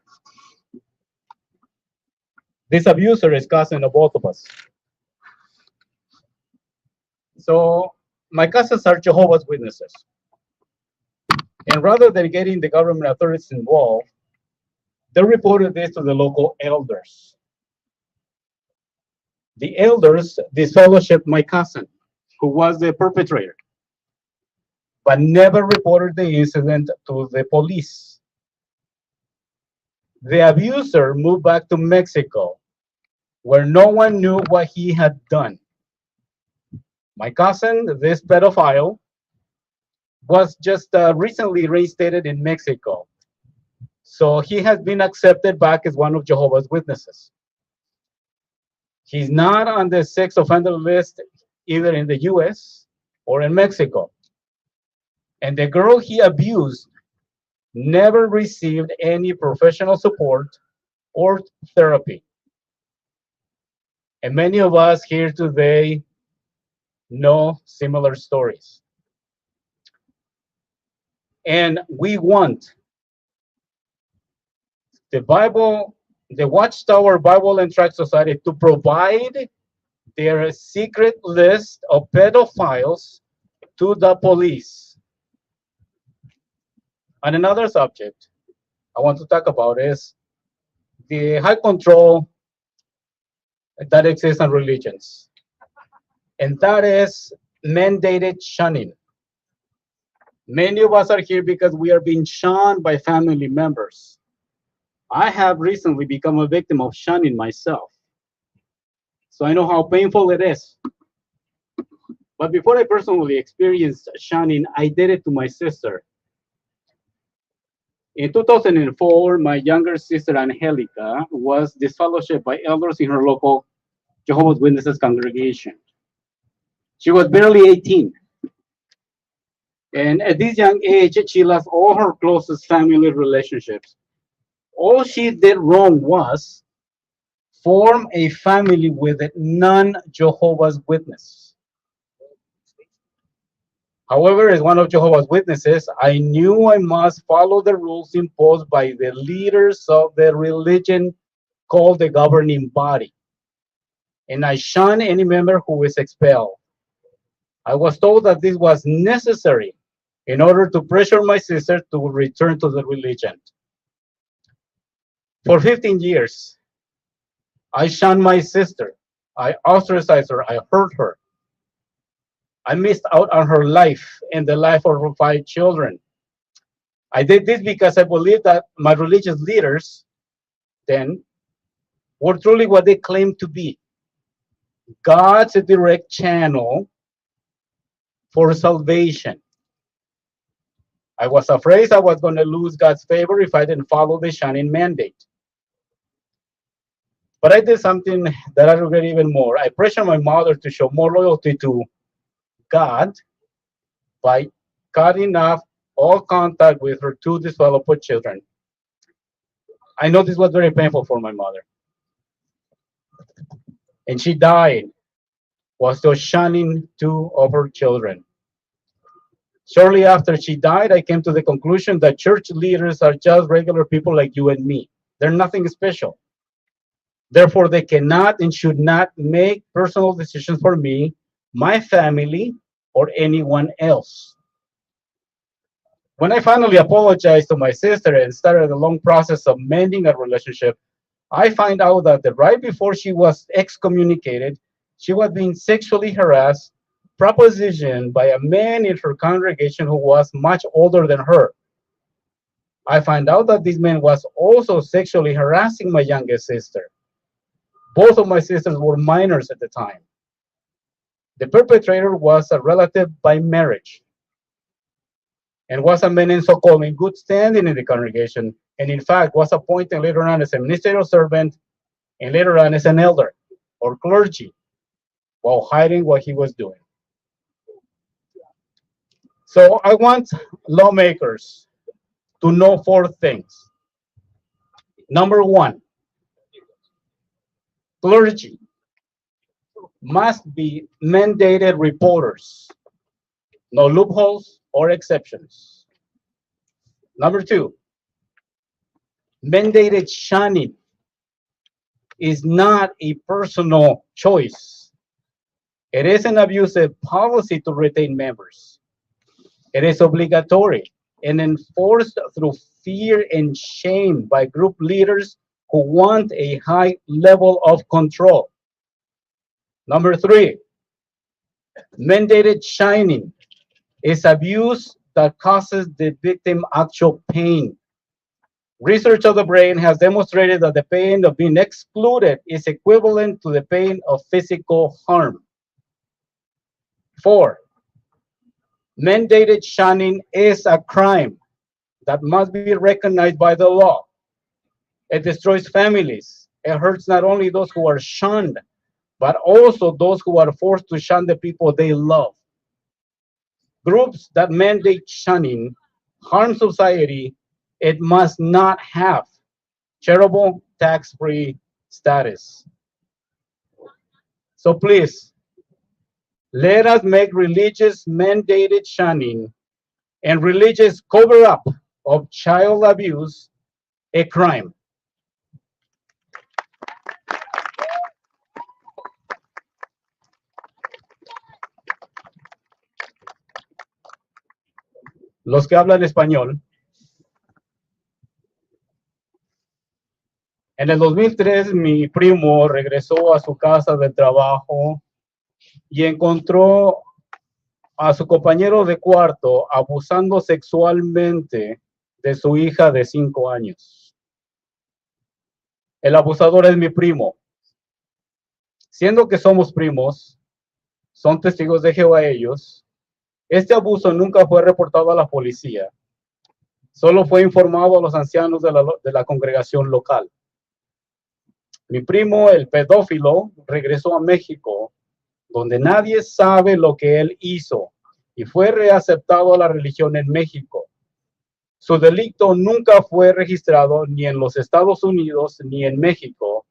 This abuser is cousin of both of us. So my cousins are Jehovah's Witnesses. And rather than getting the government authorities involved, they reported this to the local elders. The elders disfellowshipped my cousin, who was the perpetrator, but never reported the incident to the police. The abuser moved back to Mexico, where no one knew what he had done. My cousin, this pedophile, was just recently reinstated in Mexico. So he has been accepted back as one of Jehovah's Witnesses. He's not on the sex offender list either in the US or in Mexico. And the girl he abused never received any professional support or therapy. And many of us here today know similar stories. And we want, the Bible the Watchtower Bible and Tract Society to provide their secret list of pedophiles to the police. And another subject I want to talk about is the high control that exists in religions, and that is mandated shunning. Many of us are here because we are being shunned by family members. I have recently become a victim of shunning myself, so I know how painful it is. But before I personally experienced shunning, I did it to my sister. In 2004, my younger sister Angelica was disfellowshipped by elders in her local Jehovah's Witnesses congregation. She was barely 18. And at this young age, she lost all her closest family relationships. All she did wrong was form a family with a non-Jehovah's Witness. However, as one of Jehovah's Witnesses, I knew I must follow the rules imposed by the leaders of the religion called the governing body. And I shun any member who is expelled. I was told that this was necessary in order to pressure my sister to return to the religion. For 15 years, I shunned my sister. I ostracized her. I hurt her. I missed out on her life and the life of her 5 children. I did this because I believed that my religious leaders then were truly what they claimed to be, God's direct channel for salvation. I was afraid I was going to lose God's favor if I didn't follow the shunning mandate. But I did something that I regret even more. I pressured my mother to show more loyalty to God by cutting off all contact with her 2 disfellowshipped children. I know this was very painful for my mother. And she died while still shunning 2 of her children. Shortly after she died, I came to the conclusion that church leaders are just regular people like you and me. They're nothing special. Therefore, they cannot and should not make personal decisions for me, my family, or anyone else. When I finally apologized to my sister and started a long process of mending our relationship, I find out that right before she was excommunicated, she was being sexually harassed, propositioned by a man in her congregation who was much older than her. I find out that this man was also sexually harassing my youngest sister. Both of my sisters were minors at the time. The perpetrator was a relative by marriage and was a man in so-called in good standing in the congregation, and in fact was appointed later on as a ministerial servant and later on as an elder or clergy while hiding what he was doing. So I want lawmakers to know 4 things. Number 1, clergy must be mandated reporters, no loopholes or exceptions. Number 2, mandated shunning is not a personal choice. It is an abusive policy to retain members. It is obligatory and enforced through fear and shame by group leaders who want a high level of control. Number 3, mandated shunning is abuse that causes the victim actual pain. Research of the brain has demonstrated that the pain of being excluded is equivalent to the pain of physical harm. 4, mandated shunning is a crime that must be recognized by the law. It destroys families. It hurts not only those who are shunned, but also those who are forced to shun the people they love. Groups that mandate shunning harm society. It must not have charitable tax-free status. So please, let us make religious mandated shunning and religious cover-up of child abuse a crime. los que hablan español. En el 2003, mi primo regresó a su casa de trabajo y encontró a su compañero de cuarto abusando sexualmente de su hija de 5 años. El abusador es mi primo. Siendo que somos primos, son testigos de Jehová ellos, este abuso nunca fue reportado a la policía. Solo fue informado a los ancianos de la congregación local. Mi primo, el pedófilo, regresó a México, donde nadie sabe lo que él hizo, y fue reaceptado a la religión en México. Su delito nunca fue registrado ni en los Estados Unidos ni en México,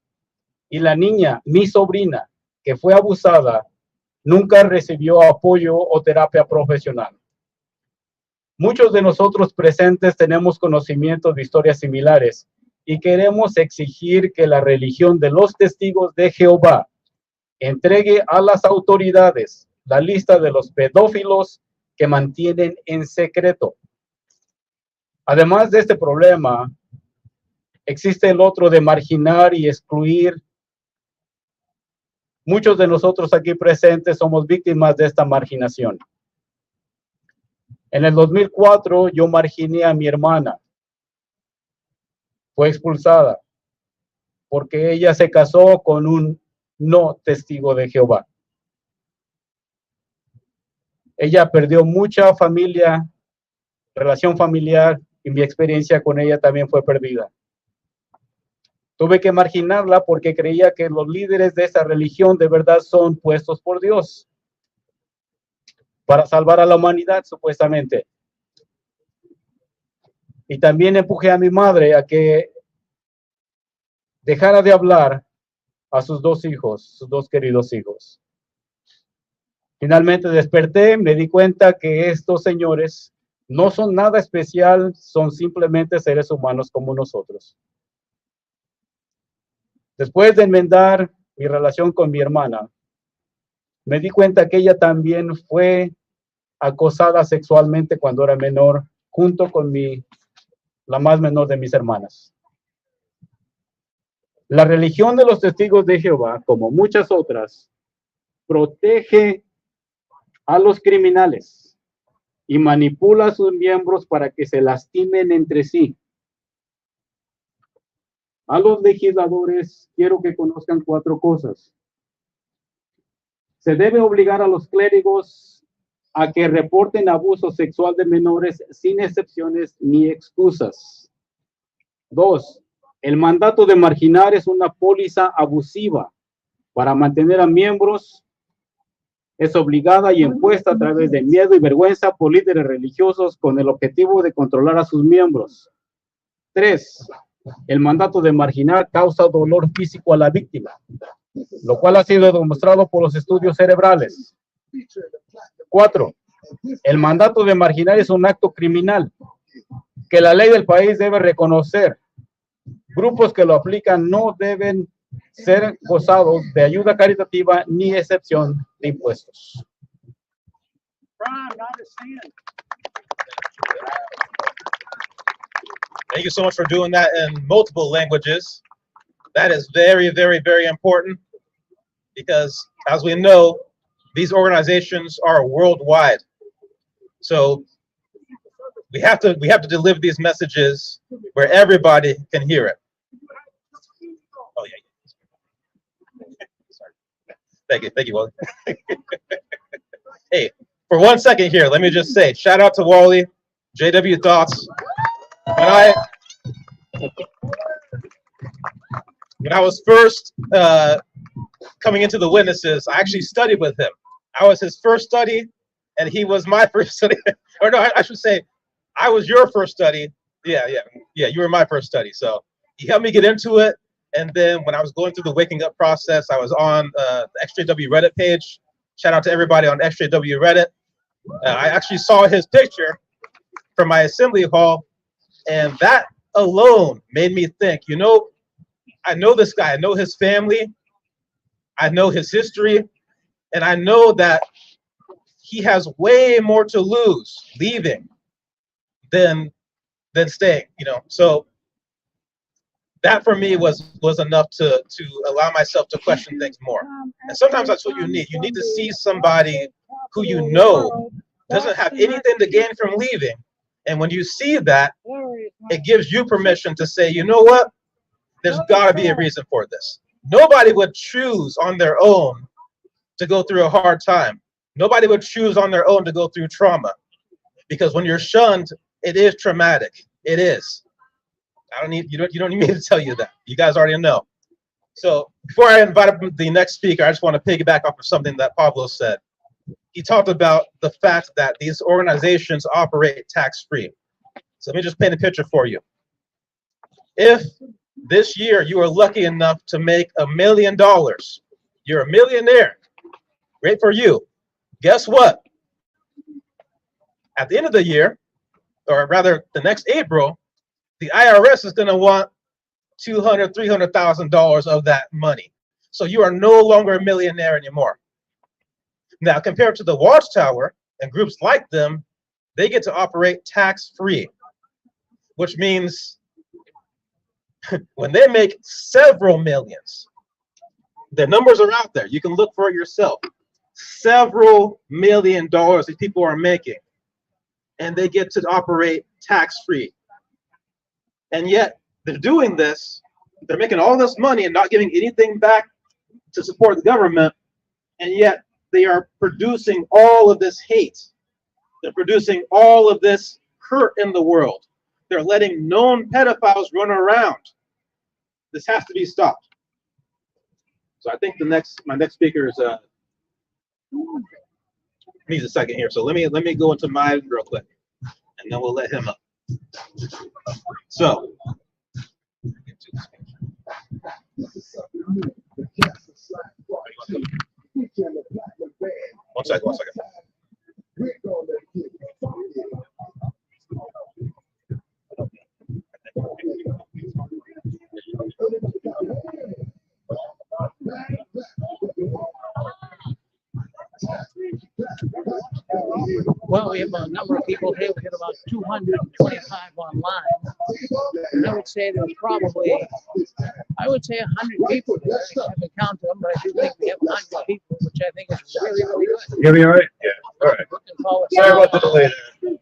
y la niña, mi sobrina, que fue abusada, nunca recibió apoyo o terapia profesional. Muchos de nosotros presentes tenemos conocimiento de historias similares y queremos exigir que la religión de los testigos de Jehová entregue a las autoridades la lista de los pedófilos que mantienen en secreto. Además de este problema, existe el otro de marginar y excluir. Muchos de nosotros aquí presentes somos víctimas de esta marginación. En el 2004 yo marginé a mi hermana. Fue expulsada porque ella se casó con un no testigo de Jehová. Ella perdió mucha familia, relación familiar, y mi experiencia con ella también fue perdida. Tuve que marginarla porque creía que los líderes de esa religión de verdad son puestos por Dios para salvar a la humanidad, supuestamente. Y también empujé a mi madre a que dejara de hablar a sus 2 hijos, sus 2 queridos hijos. Finalmente desperté, me di cuenta que estos señores no son nada especial, son simplemente seres humanos como nosotros. Después de enmendar mi relación con mi hermana, me di cuenta que ella también fue acosada sexualmente cuando era menor, junto con la más menor de mis hermanas. La religión de los testigos de Jehová, como muchas otras, protege a los criminales y manipula a sus miembros para que se lastimen entre sí. A los legisladores quiero que conozcan 4 cosas. Se debe obligar a los clérigos a que reporten abuso sexual de menores sin excepciones ni excusas. 2. El mandato de marginar es una póliza abusiva para mantener a miembros. Es obligada y impuesta a través de miedo y vergüenza por líderes religiosos con el objetivo de controlar a sus miembros. 3. El mandato de marginar causa dolor físico a la víctima, lo cual ha sido demostrado por los estudios cerebrales. 4. El mandato de marginar es un acto criminal que la ley del país debe reconocer. Grupos que lo aplican no deben ser gozados de ayuda caritativa ni excepción de impuestos. Thank you so much for doing that in multiple languages. That is very, very, very important because, as we know, these organizations are worldwide. So we have to deliver these messages where everybody can hear it. Oh yeah. Sorry. Thank you, Wally. Hey, for 1 second here, let me just say, shout out to Wally, JW Thoughts. When I was first coming into the witnesses, I actually studied with him. I was his first study, and he was my first study. Or no, I should say, I was your first study. Yeah, you were my first study. So he helped me get into it. And then when I was going through the waking up process, I was on the XJW Reddit page. Shout out to everybody on XJW Reddit. I actually saw his picture from my assembly hall, and that alone made me think, you know, I know this guy, I know his family, I know his history, and I know that he has way more to lose leaving than staying, So that for me was enough to allow myself to question things more. And sometimes that's what you need. You need to see somebody who doesn't have anything to gain from leaving. And when you see that, it gives you permission to say, you know what? There's got to be a reason for this. Nobody would choose on their own to go through a hard time. Nobody would choose on their own to go through trauma. Because when you're shunned, it is traumatic. It is. You don't need me to tell you that. You guys already know. So before I invite up the next speaker, I just want to piggyback off of something that Pablo said. He talked about the fact that these organizations operate tax-free. So let me just paint a picture for you. If this year you are lucky enough to make $1 million, you're a millionaire. Great for you. Guess what? At the end of the year, or rather the next April, the IRS is going to want $200,000, $300,000 of that money. So you are no longer a millionaire anymore. Now, compared to the Watchtower and groups like them, they get to operate tax-free, which means when they make several millions, the numbers are out there. You can look for it yourself. Several $1 million that people are making, and they get to operate tax-free. And yet they're doing this, they're making all this money and not giving anything back to support the government, and yet they are producing all of this hate. They're producing all of this hurt in the world. They're letting known pedophiles run around. This has to be stopped. So I think my next speaker is needs a second here. So let me go into mine real quick, and then we'll let him up. So, one second. Well, we have a number of people here. We got about 225 online. And I would say there's probably, 100 people there. I haven't counted them, but I do think we have 100 people, which I think is really, really good. You hear me all right? Yeah. All right. Looking forward to Sorry about the delay there.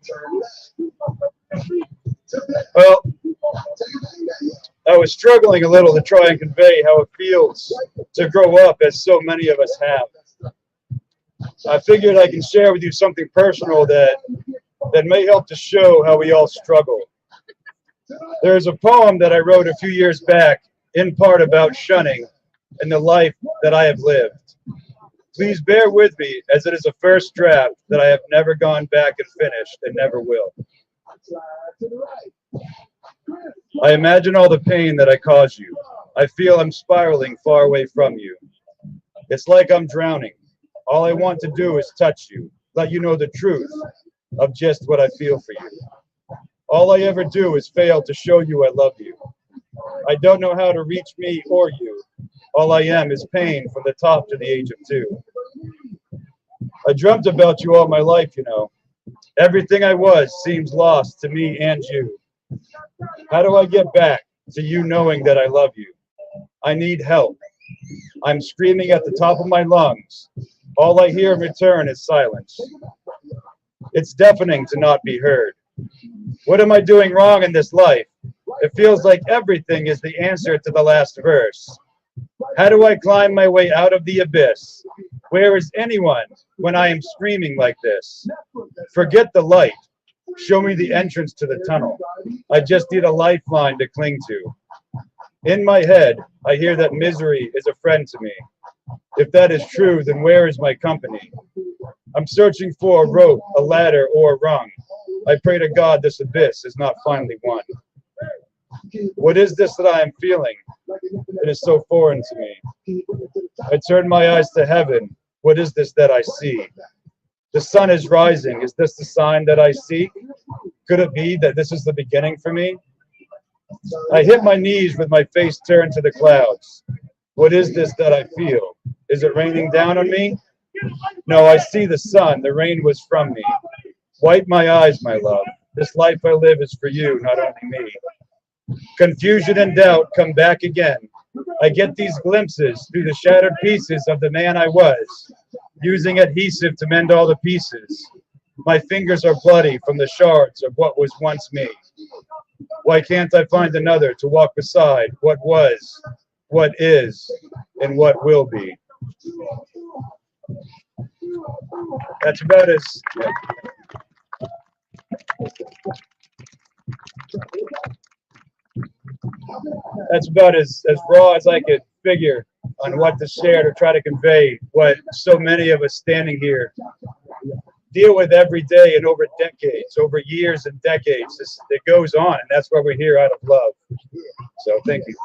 Well, I was struggling a little to try and convey how it feels to grow up as so many of us have. I figured I can share with you something personal that may help to show how we all struggle. There's a poem that I wrote a few years back, in part about shunning and the life that I have lived. Please bear with me, as it is a first draft that I have never gone back and finished and never will. I imagine all the pain that I caused you. I feel I'm spiraling far away from you. It's like I'm drowning. All I want to do is touch you, let you know the truth of just what I feel for you. All I ever do is fail to show you I love you. I don't know how to reach me or you. All I am is pain from the top to the age of 2. I dreamt about you all my life, you know. Everything I was seems lost to me and you. How do I get back to you knowing that I love you? I need help. I'm screaming at the top of my lungs. All I hear in return is silence. It's deafening to not be heard. What am I doing wrong in this life? It feels like everything is the answer to the last verse. How do I climb my way out of the abyss? Where is anyone when I am screaming like this? Forget the light. Show me the entrance to the tunnel. I just need a lifeline to cling to. In my head, I hear that misery is a friend to me. If that is true, then where is my company? I'm searching for a rope, a ladder, or a rung. I pray to God this abyss is not finally won. What is this that I am feeling? It is so foreign to me. I turn my eyes to heaven. What is this that I see? The sun is rising. Is this the sign that I seek? Could it be that this is the beginning for me? I hit my knees with my face turned to the clouds. What is this that I feel? Is it raining down on me? No, I see the sun. The rain was from me. Wipe my eyes, my love. This life I live is for you, not only me. Confusion and doubt come back again. I get these glimpses through the shattered pieces of the man I was, using adhesive to mend all the pieces. My fingers are bloody from the shards of what was once me. Why can't I find another to walk beside what was, what is, and what will be? That's about as raw as I could figure on what to share to try to convey what so many of us standing here deal with every day and over decades, over years and decades. It goes on, and that's why we're here, out of love. So thank you.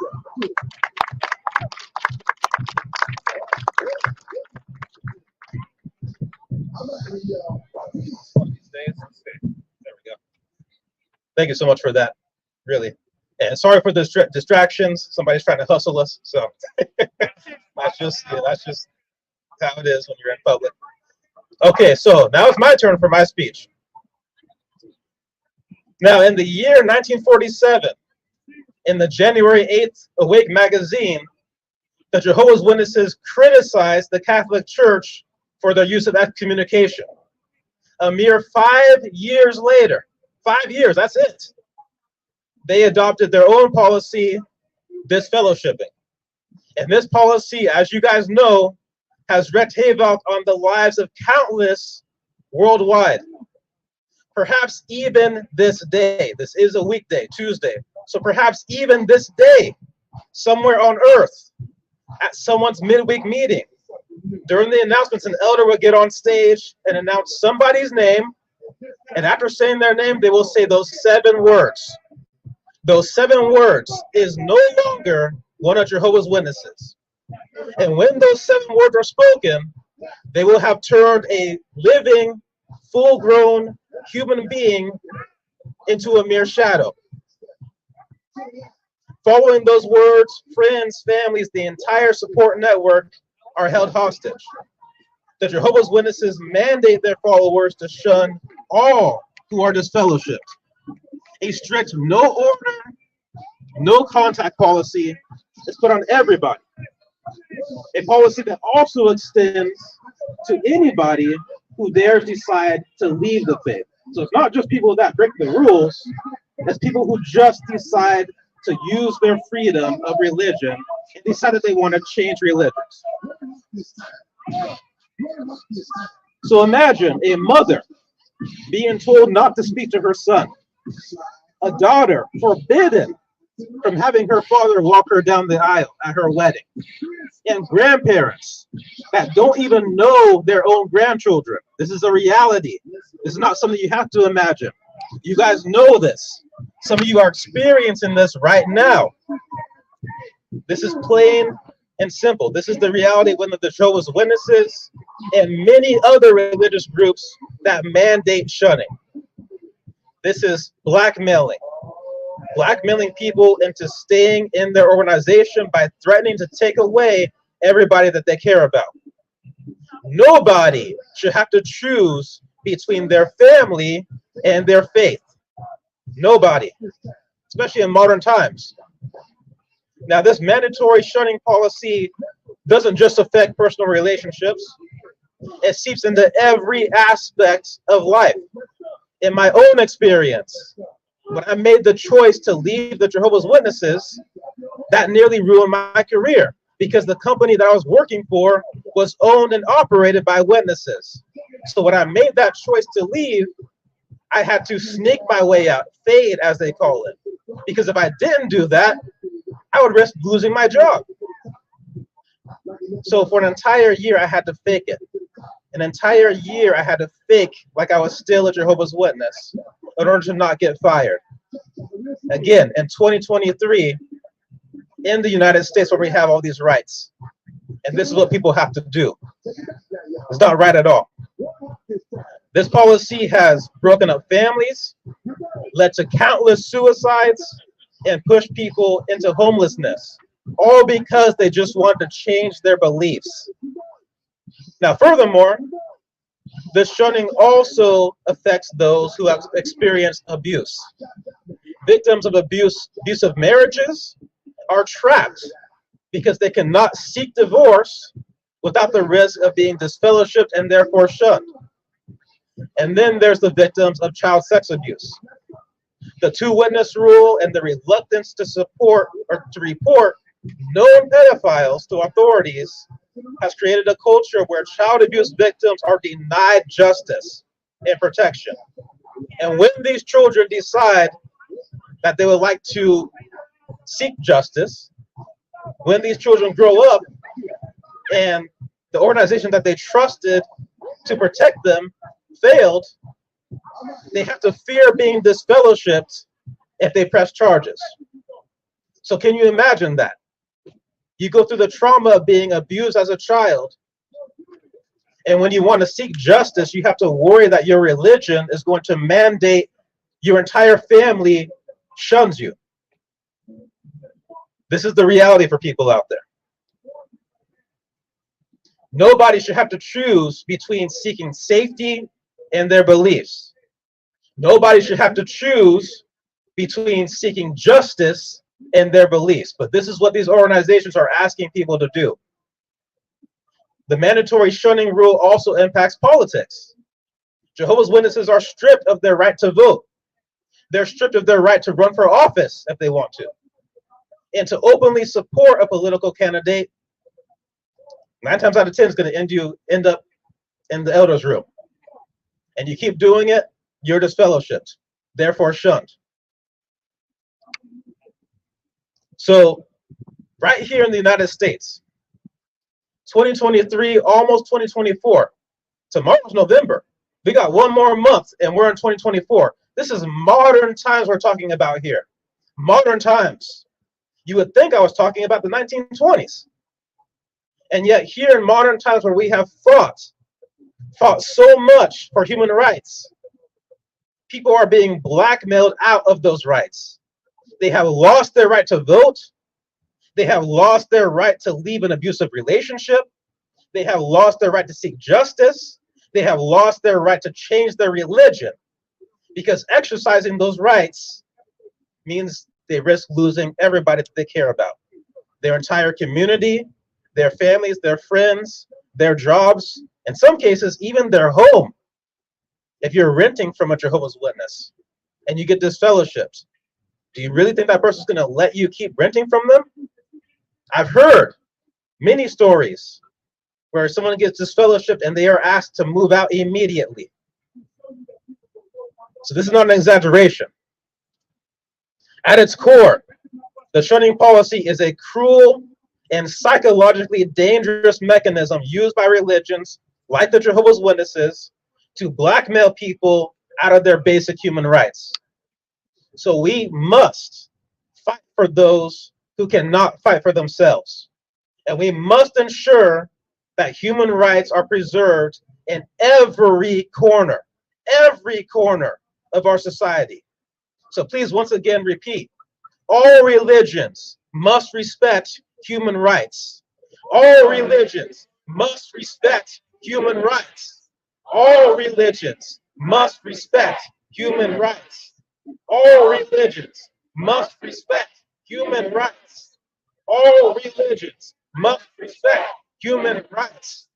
There we go. Thank you so much for that, really. And sorry for the distractions. Somebody's trying to hustle us, so that's just how it is when you're in public. Okay, so now it's my turn for my speech. Now, in the year 1947, in the January 8th Awake magazine, the Jehovah's Witnesses criticized the Catholic Church for their use of excommunication. A mere 5 years later, 5 years, that's it, they adopted their own policy, disfellowshipping. And this policy, as you guys know, has wreaked havoc on the lives of countless worldwide. Perhaps even this day, this is a weekday, Tuesday, so perhaps even this day, somewhere on earth, at someone's midweek meeting, during the announcements, an elder will get on stage and announce somebody's name, and after saying their name, they will say those 7 words. Those 7 words is no longer one of Jehovah's Witnesses. And when those 7 words are spoken, they will have turned a living, full-grown human being into a mere shadow. Following those words, friends, families, the entire support network are held hostage. The Jehovah's Witnesses mandate their followers to shun all who are disfellowshipped. A strict no order, no contact policy is put on everybody. A policy that also extends to anybody who dares decide to leave the faith. So it's not just people that break the rules, it's people who just decide to use their freedom of religion and decide that they want to change religions. So imagine a mother being told not to speak to her son, a daughter forbidden from having her father walk her down the aisle at her wedding, and grandparents that don't even know their own grandchildren. This is a reality. This is not something you have to imagine. You guys know this. Some of you are experiencing this right now. This is plain and simple. This is the reality when the Jehovah's Witnesses and many other religious groups that mandate shunning. This is blackmailing people into staying in their organization by threatening to take away everybody that they care about. Nobody should have to choose between their family and their faith. Nobody, especially in modern times. Now, this mandatory shunning policy doesn't just affect personal relationships. It seeps into every aspect of life. In my own experience, when I made the choice to leave the Jehovah's Witnesses, that nearly ruined my career because the company that I was working for was owned and operated by witnesses. So when I made that choice to leave, I had to sneak my way out, fade as they call it. Because if I didn't do that, I would risk losing my job. So for an entire year, I had to fake it. An entire year, I had to fake like I was still a Jehovah's Witness in order to not get fired. Again, in 2023, in the United States where we have all these rights, and this is what people have to do. It's not right at all. This policy has broken up families, led to countless suicides, and pushed people into homelessness, all because they just want to change their beliefs. Now, furthermore, The shunning also affects those who have experienced abuse. Victims of abusive marriages are trapped because they cannot seek divorce without the risk of being disfellowshipped and therefore shunned. And then there's the victims of child sex abuse. The two-witness rule and the reluctance to support or to report known pedophiles to authorities has created a culture where child abuse victims are denied justice and protection. And when these children decide that they would like to seek justice, when these children grow up and the organization that they trusted to protect them failed, they have to fear being disfellowshipped if they press charges. So can you imagine that? You go through the trauma of being abused as a child, and when you want to seek justice, you have to worry that your religion is going to mandate your entire family shuns you. This is the reality for people out there. Nobody should have to choose between seeking safety and their beliefs. Nobody should have to choose between seeking justice and their beliefs. But this is what these organizations are asking people to do. The mandatory shunning rule also impacts politics. Jehovah's Witnesses are stripped of their right to vote. They're stripped of their right to run for office if they want to. And to openly support a political candidate, 9 times out of 10 is going to end up in the elders' room. And you keep doing it, you're disfellowshipped, therefore shunned. So right here in the United States, 2023, almost 2024, tomorrow's November. We got 1 more month and we're in 2024. This is modern times we're talking about here. Modern times. You would think I was talking about the 1920s. And yet here in modern times where we have fought so much for human rights, people are being blackmailed out of those rights. They have lost their right to vote. They have lost their right to leave an abusive relationship. They have lost their right to seek justice. They have lost their right to change their religion, because exercising those rights means they risk losing everybody that they care about. Their entire community, their families, their friends, their jobs, in some cases, even their home. If you're renting from a Jehovah's Witness and you get disfellowshipped, do you really think that person's going to let you keep renting from them? I've heard many stories where someone gets disfellowshipped and they are asked to move out immediately. So this is not an exaggeration. At its core, the shunning policy is a cruel and psychologically dangerous mechanism used by religions like the Jehovah's Witnesses to blackmail people out of their basic human rights. So we must fight for those who cannot fight for themselves. And we must ensure that human rights are preserved in every corner of our society. So please, once again, repeat, all religions must respect human rights. All religions must respect human rights. All religions must respect human rights. All religions must respect human rights. All religions must respect human rights.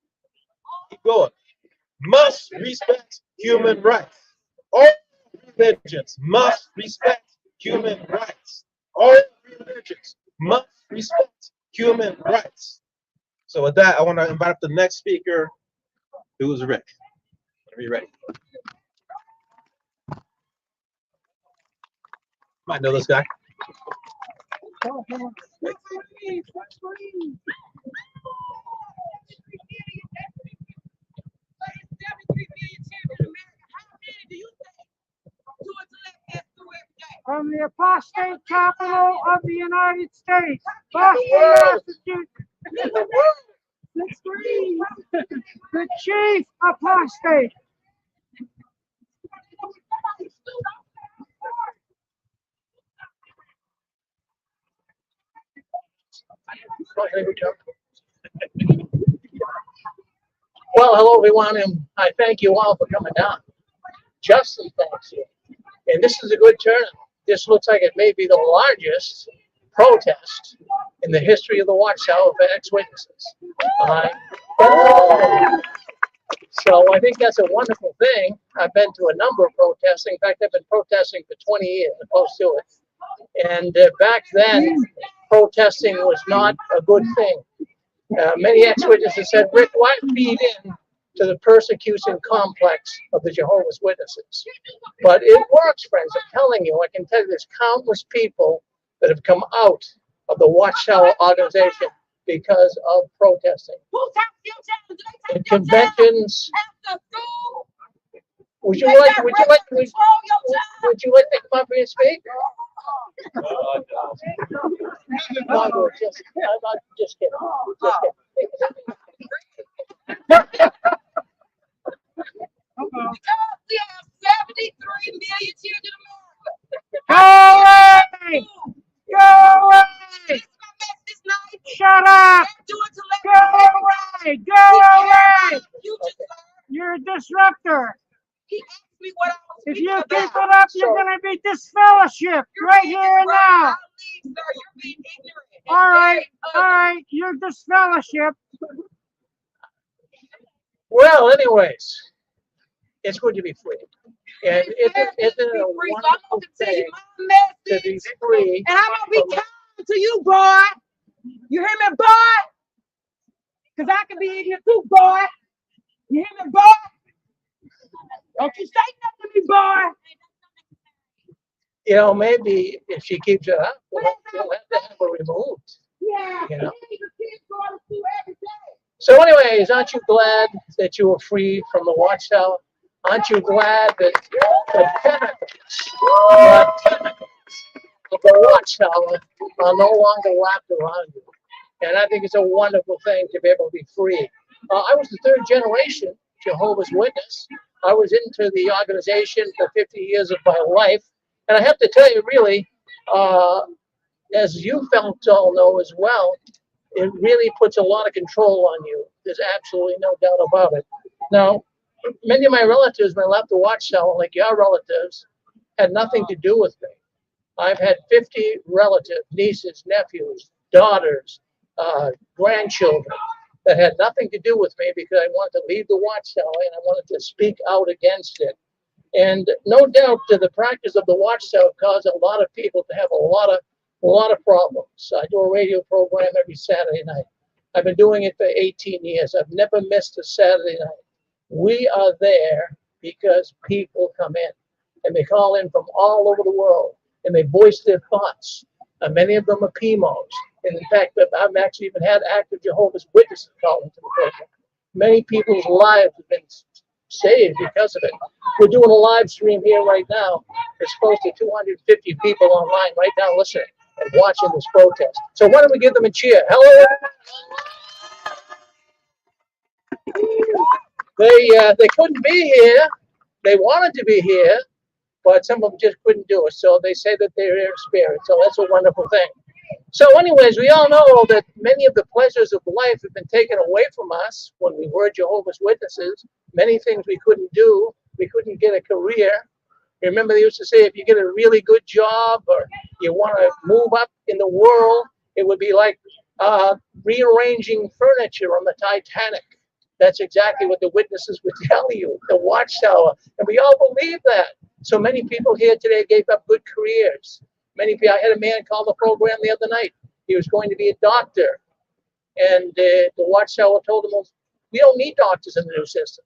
Keep going. Must respect human rights. All religions must respect human rights. All religions must respect human rights. So with that, I want to invite up the next speaker, who is Rick. Are you ready? Might know this guy. From the apostate capital of the United States, Boston, Massachusetts. The chief apostate. Well, hello everyone, and I thank you all for coming down. Justin thanks you. And this is a good turnout. This looks like it may be the largest protest in the history of the Watchtower for ex-witnesses. So I think that's a wonderful thing. I've been to a number of protests. In fact, I've been protesting for 20 years, opposed to it. And back then, protesting was not a good thing. Many ex-witnesses said, Rick, why feed in to the persecution complex of the Jehovah's Witnesses? But it works, friends. I'm telling you, I can tell you there's countless people that have come out of the Watchtower organization because of protesting. In conventions. Would you like to come up here and speak? No, just kidding. Because we have 73 million children in America. Go away! Go away! This is my message tonight. Shut up! Do it to let Go away! Go away! You just You're a disruptor. he asked me what I was If speaking you keep about. it up, you're gonna be disfellowshipped You're right being here and ignorant. now. I'll leave, sir. You're being ignorant. and All right, very all ugly. right, you're disfellowshipped. Well, anyways, it's good to be free. And isn't it a So I'm wonderful gonna continue thing my to message. be free? And I'm gonna be kind to you, boy. You hear me, boy? Because I can be in here too, boy. You hear me, boy? Don't you say nothing to me, boy. You know, maybe if she keeps it up, we'll have to have her removed. Yeah. You know. These are kids going to school every day. So anyways, aren't you glad that you were free from the Watchtower? Aren't you glad that the tentacles of the Watchtower are no longer wrapped around you? And I think it's a wonderful thing to be able to be free. I was the third generation Jehovah's Witness. I was into the organization for 50 years of my life. And I have to tell you, really, as you fellows all know as well, it really puts a lot of control on you. There's absolutely no doubt about it. Now, many of my relatives, when I left the Watchtower, like your relatives, had nothing to do with me. I've had 50 relatives, nieces, nephews, daughters, grandchildren that had nothing to do with me because I wanted to leave the Watchtower and I wanted to speak out against it. And no doubt the practice of the Watchtower caused a lot of people to have a lot of problems. I do a radio program every Saturday night. I've been doing it for 18 years. I've never missed a Saturday night. We are there because people come in and they call in from all over the world and they voice their thoughts. Many of them are PMOs. And in fact, I've actually even had active Jehovah's Witnesses call into the program. Many people's lives have been saved because of it. We're doing a live stream here right now. There's close to 250 people online right now listening and watching this protest. So why don't we give them a cheer? Hello. They couldn't be here. They wanted to be here, but some of them just couldn't do it. So they say that they're here in spirit. So that's a wonderful thing. So anyways, we all know that many of the pleasures of life have been taken away from us when we were Jehovah's Witnesses. Many things we couldn't do. We couldn't get a career. Remember they used to say if you get a really good job or you want to move up in the world, it would be like rearranging furniture on the Titanic. That's exactly what the witnesses would tell you, the Watchtower. And we all believe that. So many people here today gave up good careers. Many people, I had a man call the program the other night. He was going to be a doctor. And the Watchtower told him, well, we don't need doctors in the new system.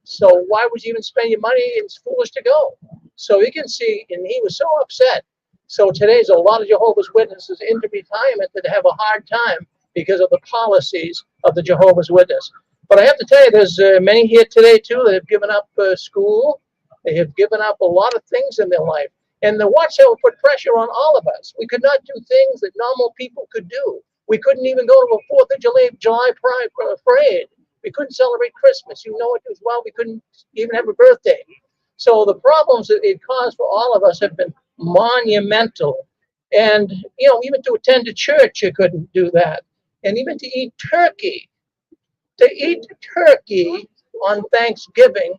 So why would you even spend your money? It's foolish to go. So you can see, and he was so upset. So today's a lot of Jehovah's Witnesses into retirement that have a hard time because of the policies of the Jehovah's Witness. But I have to tell you, there's many here today too that have given up school. They have given up a lot of things in their life. And the Watchtower put pressure on all of us. We could not do things that normal people could do. We couldn't even go to a 4th of July parade. We couldn't celebrate Christmas. You know it as well. We couldn't even have a birthday. So the problems that it caused for all of us have been monumental. And, you know, even to attend a church, you couldn't do that. And even to eat turkey to eat turkey on Thanksgiving.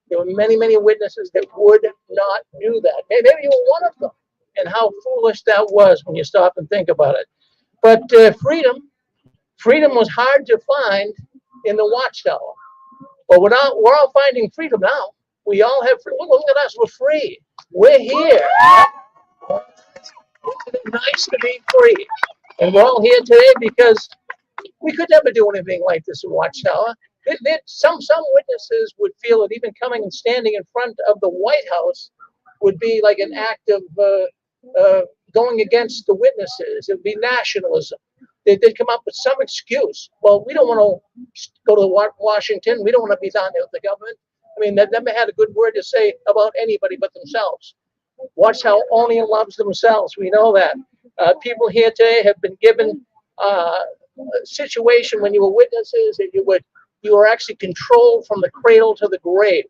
There were many, many witnesses that would not do that. Maybe you were one of them. And how foolish that was when you stop and think about it. But freedom was hard to find in the Watchtower. But we're all finding freedom now. We all have freedom. Look at us, we're free. We're here. It's nice to be free. And we're all here today because we could never do anything like this in Watchtower. Some witnesses would feel that even coming and standing in front of the White House would be like an act of going against the witnesses. It would be nationalism. They'd come up with some excuse. Well, we don't want to go to Washington. We don't want to be down there with the government. I mean, they've never had a good word to say about anybody but themselves. Watchtower only loves themselves. We know that. People here today have been given a situation when you were witnesses that you were actually controlled from the cradle to the grave.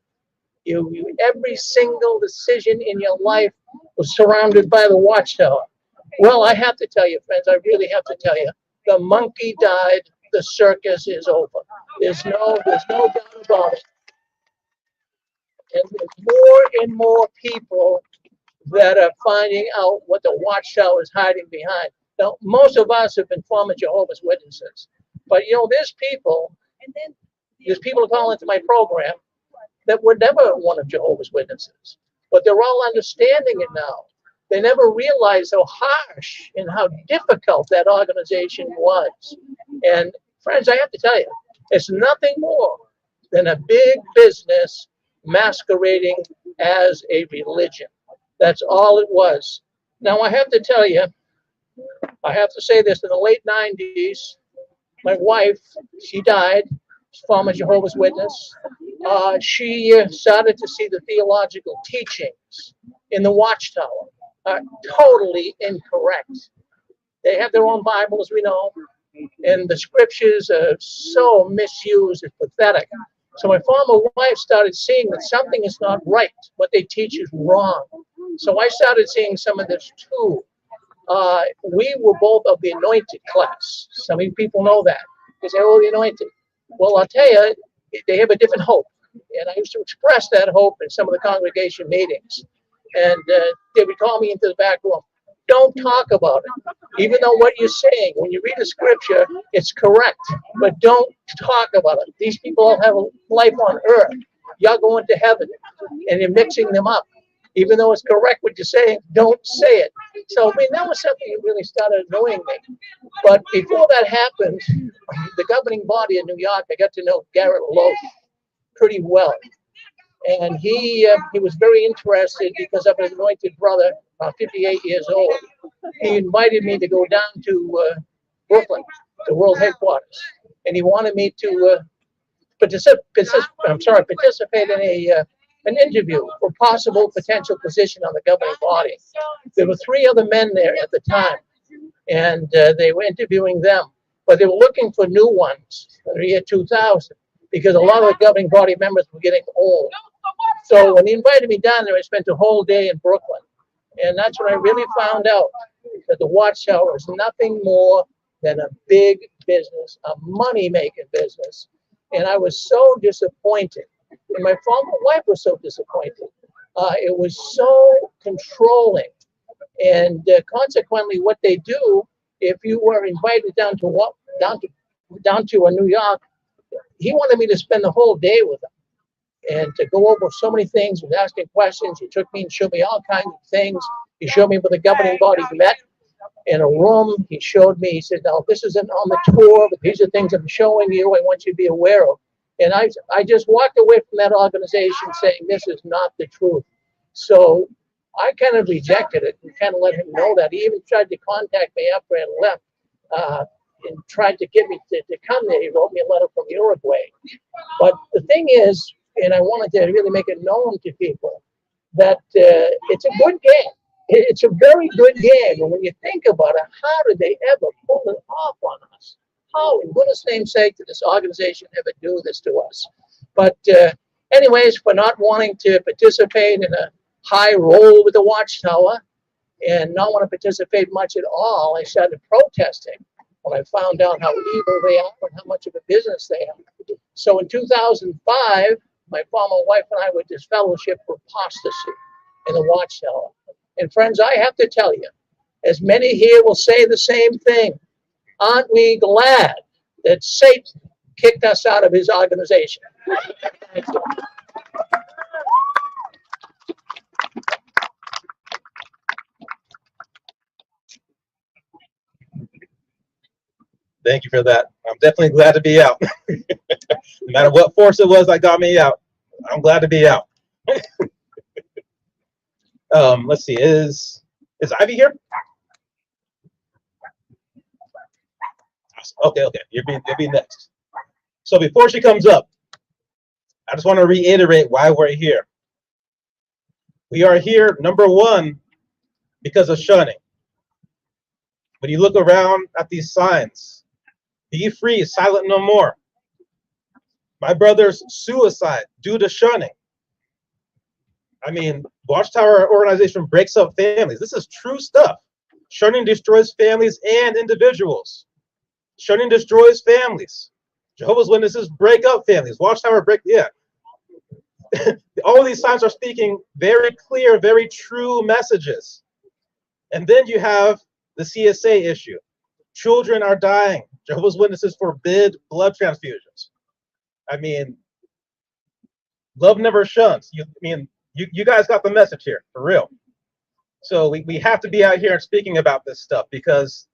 Every single decision in your life was surrounded by the Watchtower. Well, I have to tell you, friends, I really have to tell you, the monkey died, the circus is over. There's no doubt about it. And there's more and more people that are finding out what the Watchtower is hiding behind. Now, most of us have been former Jehovah's Witnesses, but there's people who call into my program that were never one of Jehovah's Witnesses, but they're all understanding it now. They never realized how harsh and how difficult that organization was. And friends, I have to tell you, it's nothing more than a big business masquerading as a religion. That's all it was. Now, I have to tell you, I have to say this, in the late 90s, my wife, she died, former Jehovah's Witness. She started to see the theological teachings in the Watchtower are totally incorrect. They have their own Bible, as we know, and the scriptures are so misused, it's pathetic. So my former wife started seeing that something is not right. What they teach is wrong. So I started seeing some of this too. We were both of the anointed class. Some of you people know that. They say, oh, the anointed. Well, I'll tell you, they have a different hope. And I used to express that hope in some of the congregation meetings. And they would call me into the back room. Don't talk about it. Even though what you're saying, when you read the scripture, it's correct. But don't talk about it. These people all have a life on earth. Y'all going to heaven. And you're mixing them up. Even though it's correct what you're saying, don't say it. So, I mean, that was something that really started annoying me. But before that happened, the governing body in New York, I got to know Garrett Lowe pretty well. And he was very interested because of his anointed brother, 58 years old. He invited me to go down to Brooklyn, the world headquarters. And he wanted me to participate in an interview for possible potential position on the governing body. There were 3 other men there at the time, and they were interviewing them, but they were looking for new ones in the year 2000 because a lot of the governing body members were getting old. So when he invited me down there, I spent a whole day in Brooklyn, and that's when I really found out that the Watchtower is nothing more than a big business, a money-making business, and I was so disappointed. And my former wife was so disappointed. It was so controlling. And consequently, what they do, if you were invited down to New York, he wanted me to spend the whole day with him and to go over so many things. He was asking questions. He took me and showed me all kinds of things. He showed me where the governing body met in a room. He showed me, he said, now, this isn't on the tour, but these are things I'm showing you. I want you to be aware of. And I just walked away from that organization saying, this is not the truth. So I kind of rejected it and kind of let him know that. He even tried to contact me after I left and tried to get me to come there. He wrote me a letter from Uruguay. But the thing is, and I wanted to really make it known to people, that it's a good game. It's a very good game. And when you think about it, how did they ever pull it off on us? How, in goodness name's sake, did this organization ever do this to us? But anyways, for not wanting to participate in a high role with the Watchtower and not want to participate much at all, I started protesting when I found out how evil they are and how much of a business they are. So in 2005, my former wife and I went to this fellowship for apostasy in the Watchtower. And friends, I have to tell you, as many here will say the same thing, aren't we glad that Satan kicked us out of his organization? Thank you for that. I'm definitely glad to be out. No matter what force it was that got me out, I'm glad to be out. Let's see, is Ivy here? Okay, you'll be next. So before she comes up, I just want to reiterate why we're here. We are here, number one, because of shunning. When you look around at these signs, be free, silent no more. My brother's suicide due to shunning. I mean, Watchtower organization breaks up families. This is true stuff. Shunning destroys families and individuals. Shunning destroys families. Jehovah's Witnesses break up families. Watchtower all of these signs are speaking very clear, very true messages. And then you have the CSA issue. Children are dying. Jehovah's Witnesses forbid blood transfusions. I mean, love never shuns. You guys got the message here, for real. So we have to be out here speaking about this stuff, because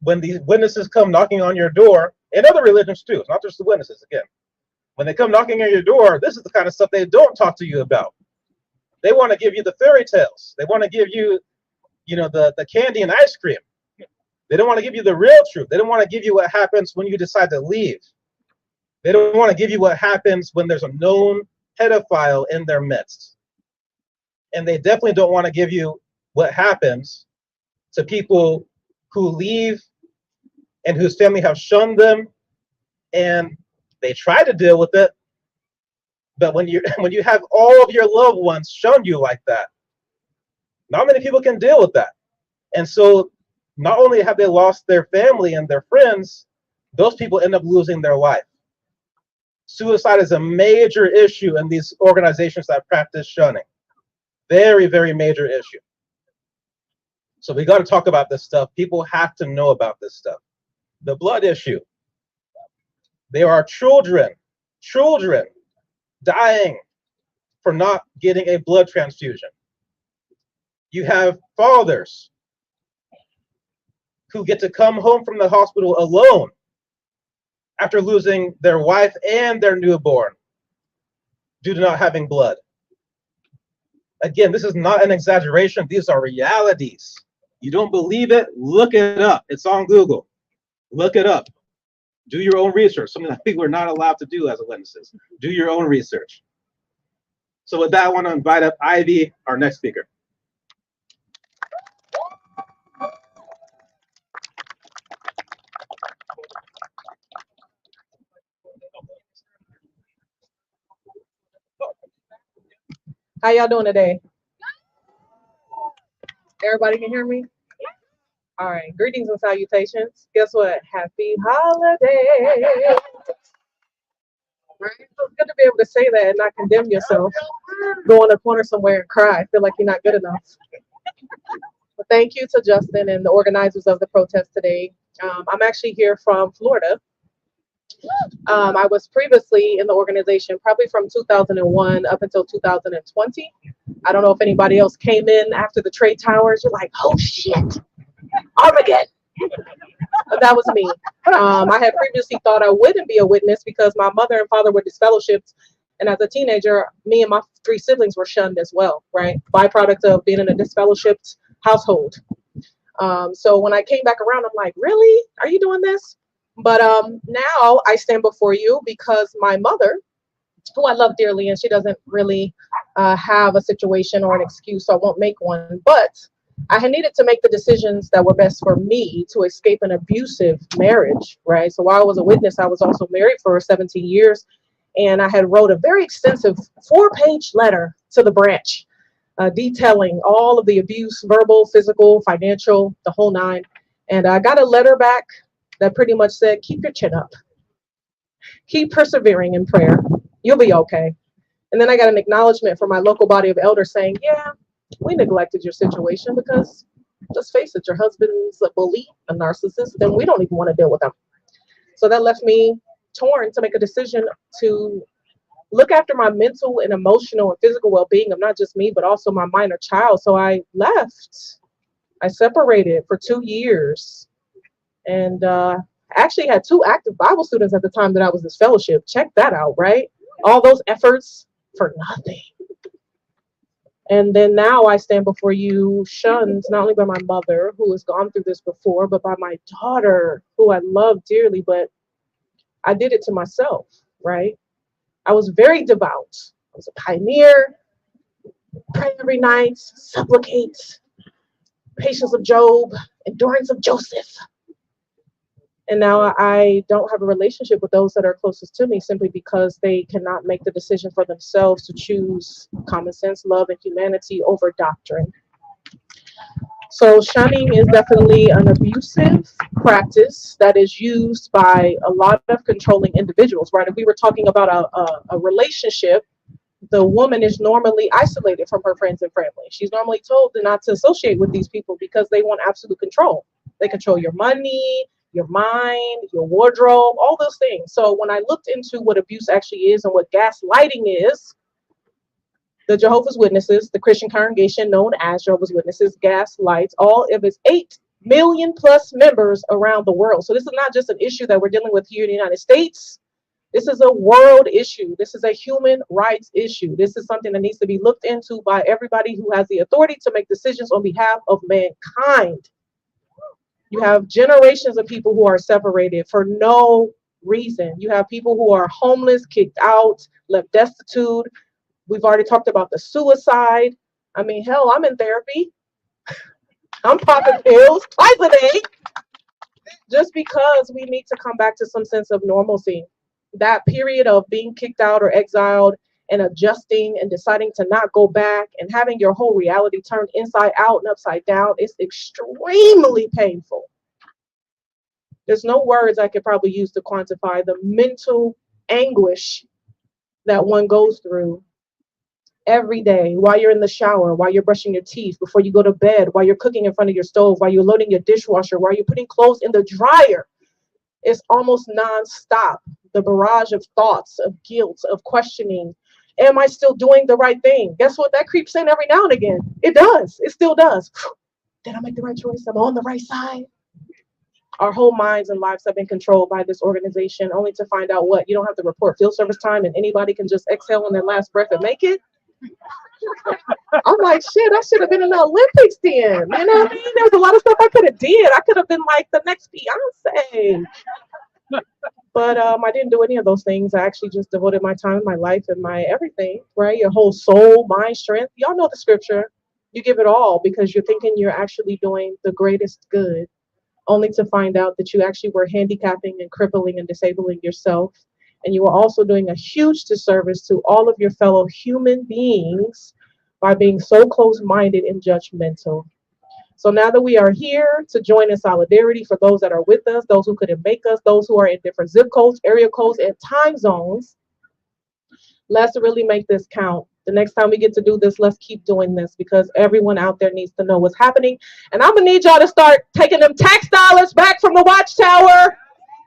when these witnesses come knocking on your door, and other religions too, it's not just the witnesses, again, when they come knocking on your door, this is the kind of stuff they don't talk to you about. They want to give you the fairy tales. They want to give you, the candy and ice cream. They don't want to give you the real truth. They don't want to give you what happens when you decide to leave. They don't want to give you what happens when there's a known pedophile in their midst. And they definitely don't want to give you what happens to people who leave and whose family have shunned them, and they try to deal with it. But when you have all of your loved ones shun you like that, not many people can deal with that. And so not only have they lost their family and their friends, those people end up losing their life. Suicide is a major issue in these organizations that practice shunning. Very, very major issue. So we got to talk about this stuff. People have to know about this stuff. The blood issue. There are children dying for not getting a blood transfusion. You have fathers who get to come home from the hospital alone after losing their wife and their newborn due to not having blood. Again, this is not an exaggeration. These are realities. You don't believe it? Look it up. It's on Google. Look it up. Do your own research, something that people are not allowed to do as witnesses. Do your own research. So with that, I want to invite up Ivy, our next speaker. How y'all doing today? Everybody can hear me? All right. Greetings and salutations. Guess what? Happy holiday. Right? So it's good to be able to say that and not condemn yourself. Go in a corner somewhere and cry. Feel like you're not good enough. But thank you to Justin and the organizers of the protest today. I'm actually here from Florida. I was previously in the organization probably from 2001 up until 2020. I don't know if anybody else came in after the trade towers. You're like, oh shit, Armageddon. But that was me. I had previously thought I wouldn't be a witness because my mother and father were disfellowshipped. And as a teenager, me and my 3 siblings were shunned as well, right? Byproduct of being in a disfellowshipped household. So when I came back around, I'm like, really? Are you doing this? But now I stand before you because my mother, who I love dearly, and she doesn't really have a situation or an excuse, so I won't make one. But I had needed to make the decisions that were best for me to escape an abusive marriage, right? So while I was a witness, I was also married for 17 years. And I had wrote a very extensive 4-page letter to the branch detailing all of the abuse, verbal, physical, financial, the whole 9. And I got a letter back that pretty much said, keep your chin up. Keep persevering in prayer. You'll be okay. And then I got an acknowledgement from my local body of elders saying, yeah, we neglected your situation because let's face it, your husband's a bully, a narcissist, and we don't even want to deal with him. So that left me torn to make a decision to look after my mental and emotional and physical well-being of not just me, but also my minor child. So I left. I separated for 2 years. And actually had 2 active Bible students at the time that I was this fellowship. Check that out, right? All those efforts for nothing. And then now I stand before you shunned not only by my mother, who has gone through this before, but by my daughter, who I love dearly, but I did it to myself, right? I was very devout. I was a pioneer, pray every night, supplicate, patience of Job, endurance of Joseph. And now I don't have a relationship with those that are closest to me simply because they cannot make the decision for themselves to choose common sense, love, and humanity over doctrine. So shunning is definitely an abusive practice that is used by a lot of controlling individuals, right? If we were talking about a relationship, the woman is normally isolated from her friends and family. She's normally told not to associate with these people because they want absolute control. They control your money, your mind, your wardrobe, all those things. So when I looked into what abuse actually is and what gaslighting is, the Jehovah's Witnesses, the Christian congregation known as Jehovah's Witnesses, gaslights all of its 8 million plus members around the world. So this is not just an issue that we're dealing with here in the United States. This is a world issue. This is a human rights issue. This is something that needs to be looked into by everybody who has the authority to make decisions on behalf of mankind. You have generations of people who are separated for no reason. You have people who are homeless, kicked out, left destitute. We've already talked about the suicide. I mean, hell, I'm in therapy. I'm popping pills twice a day just because we need to come back to some sense of normalcy. That period of being kicked out or exiled and adjusting and deciding to not go back and having your whole reality turned inside out and upside down is extremely painful. There's no words I could probably use to quantify the mental anguish that one goes through every day, while you're in the shower, while you're brushing your teeth, before you go to bed, while you're cooking in front of your stove, while you're loading your dishwasher, while you're putting clothes in the dryer. It's almost nonstop. The barrage of thoughts, of guilt, of questioning. Am I still doing the right thing? Guess what? That creeps in every now and again. It does. It still does. Did I make the right choice? Am I on the right side? Our whole minds and lives have been controlled by this organization, only to find out what? You don't have to report field service time and anybody can just exhale on their last breath and make it? I'm like, shit, I should have been in the Olympics then. You know what I mean? There's a lot of stuff I could have did. I could have been like the next Beyonce. But I didn't do any of those things. I actually just devoted my time, my life, and my everything, right? Your whole soul, mind, strength. Y'all know the scripture. You give it all because you're thinking you're actually doing the greatest good, only to find out that you actually were handicapping and crippling and disabling yourself. And you are also doing a huge disservice to all of your fellow human beings by being so close-minded and judgmental. So now that we are here to join in solidarity for those that are with us, those who couldn't make us, those who are in different zip codes, area codes, and time zones, let's really make this count. The next time we get to do this, let's keep doing this because everyone out there needs to know what's happening. And I'm going to need y'all to start taking them tax dollars back from the Watchtower.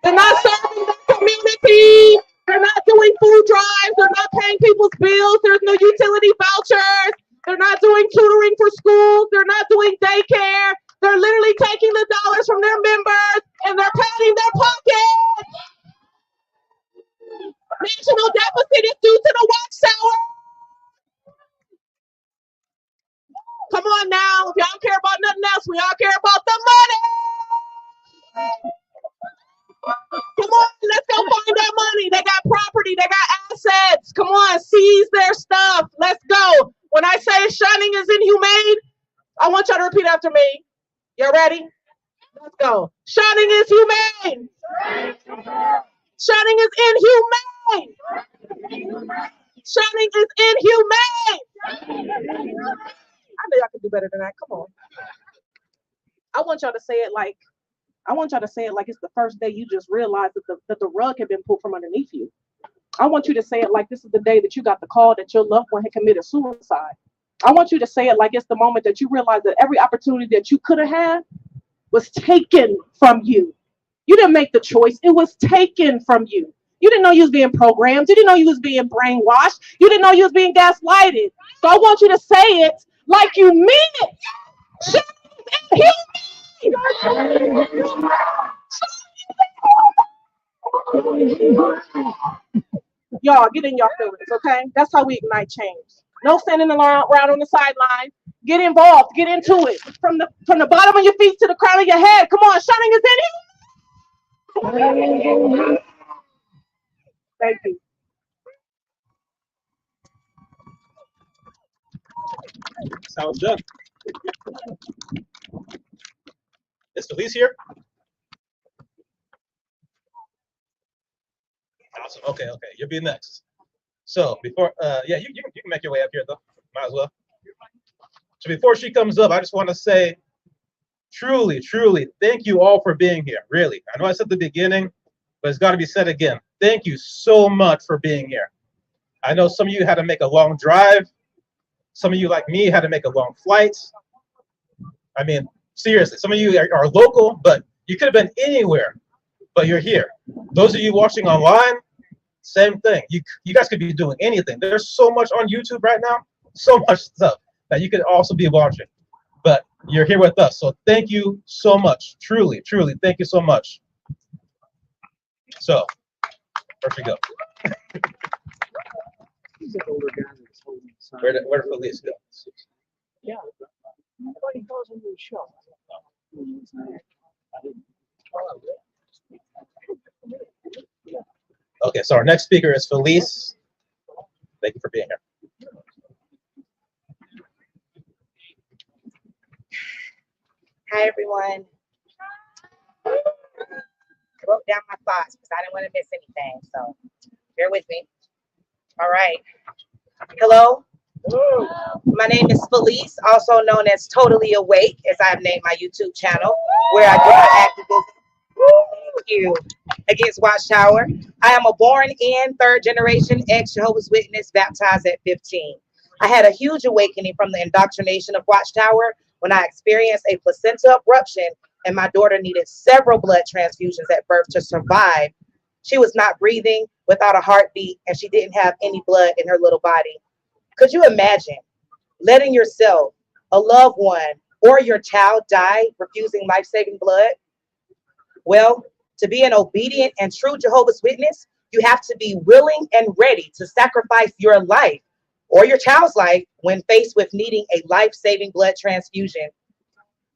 They're not serving the community. They're not doing food drives. They're not paying people's bills. There's no utility vouchers. They're not doing tutoring for schools. They're not doing daycare. They're literally taking the dollars from their members and they're padding their pockets. National deficit is due to the Watchtower. Come on now. If y'all don't care about nothing else, we all care about the money. Come on, let's go find that money. They got property. They got assets. Come on, seize their stuff. Let's go. When I say shunning is inhumane, I want y'all to repeat after me. Y'all ready? Let's go. Shunning is humane. Shunning is inhumane. Shunning is inhumane. I know y'all can do better than that. Come on. I want y'all to say it like I want y'all to say it like it's the first day you just realized that the rug had been pulled from underneath you. I want you to say it like this is the day that you got the call that your loved one had committed suicide. I want you to say it like it's the moment that you realize that every opportunity that you could have had was taken from you. You didn't make the choice. It was taken from you. You didn't know you was being programmed. You didn't know you was being brainwashed. You didn't know you was being gaslighted. So I want you to say it like you mean it. Shout and y'all get in your feelings, okay? That's how we ignite change. No standing around on the sideline. Get involved. Get into it. From the bottom of your feet to the crown of your head. Come on, shouting is in here. Thank you. Sounds done. Is Felice here? Awesome. Okay. You'll be next. So before, yeah, you can make your way up here though. Might as well. So before she comes up, I just want to say, truly, thank you all for being here. Really, I know I said at the beginning, but it's got to be said again. Thank you so much for being here. I know some of you had to make a long drive. Some of you, like me, had to make a long flight. I mean, seriously, some of you are local, but you could have been anywhere, but you're here. Those of you watching online, same thing. You guys could be doing anything. There's so much on YouTube right now, so much stuff that you could also be watching, but you're here with us. So thank you so much. Truly, thank you so much. So, where'd she go? Where did Felice go? Yeah. Nobody goes into the show. Okay, so our next speaker is Felice. Thank you for being here. Hi, everyone. I wrote down my thoughts because I didn't want to miss anything, so bear with me. All right. Hello. My name is Felice, also known as Totally Awake, as I have named my YouTube channel, where I do my activism. Thank you. Against Watchtower. I am a born-in third-generation ex-Jehovah's Witness, baptized at 15. I had a huge awakening from the indoctrination of Watchtower when I experienced a placenta abruption and my daughter needed several blood transfusions at birth to survive. She was not breathing, without a heartbeat, and she didn't have any blood in her little body. Could you imagine letting yourself, a loved one, or your child die refusing life-saving blood? Well, to be an obedient and true Jehovah's Witness, you have to be willing and ready to sacrifice your life or your child's life when faced with needing a life-saving blood transfusion.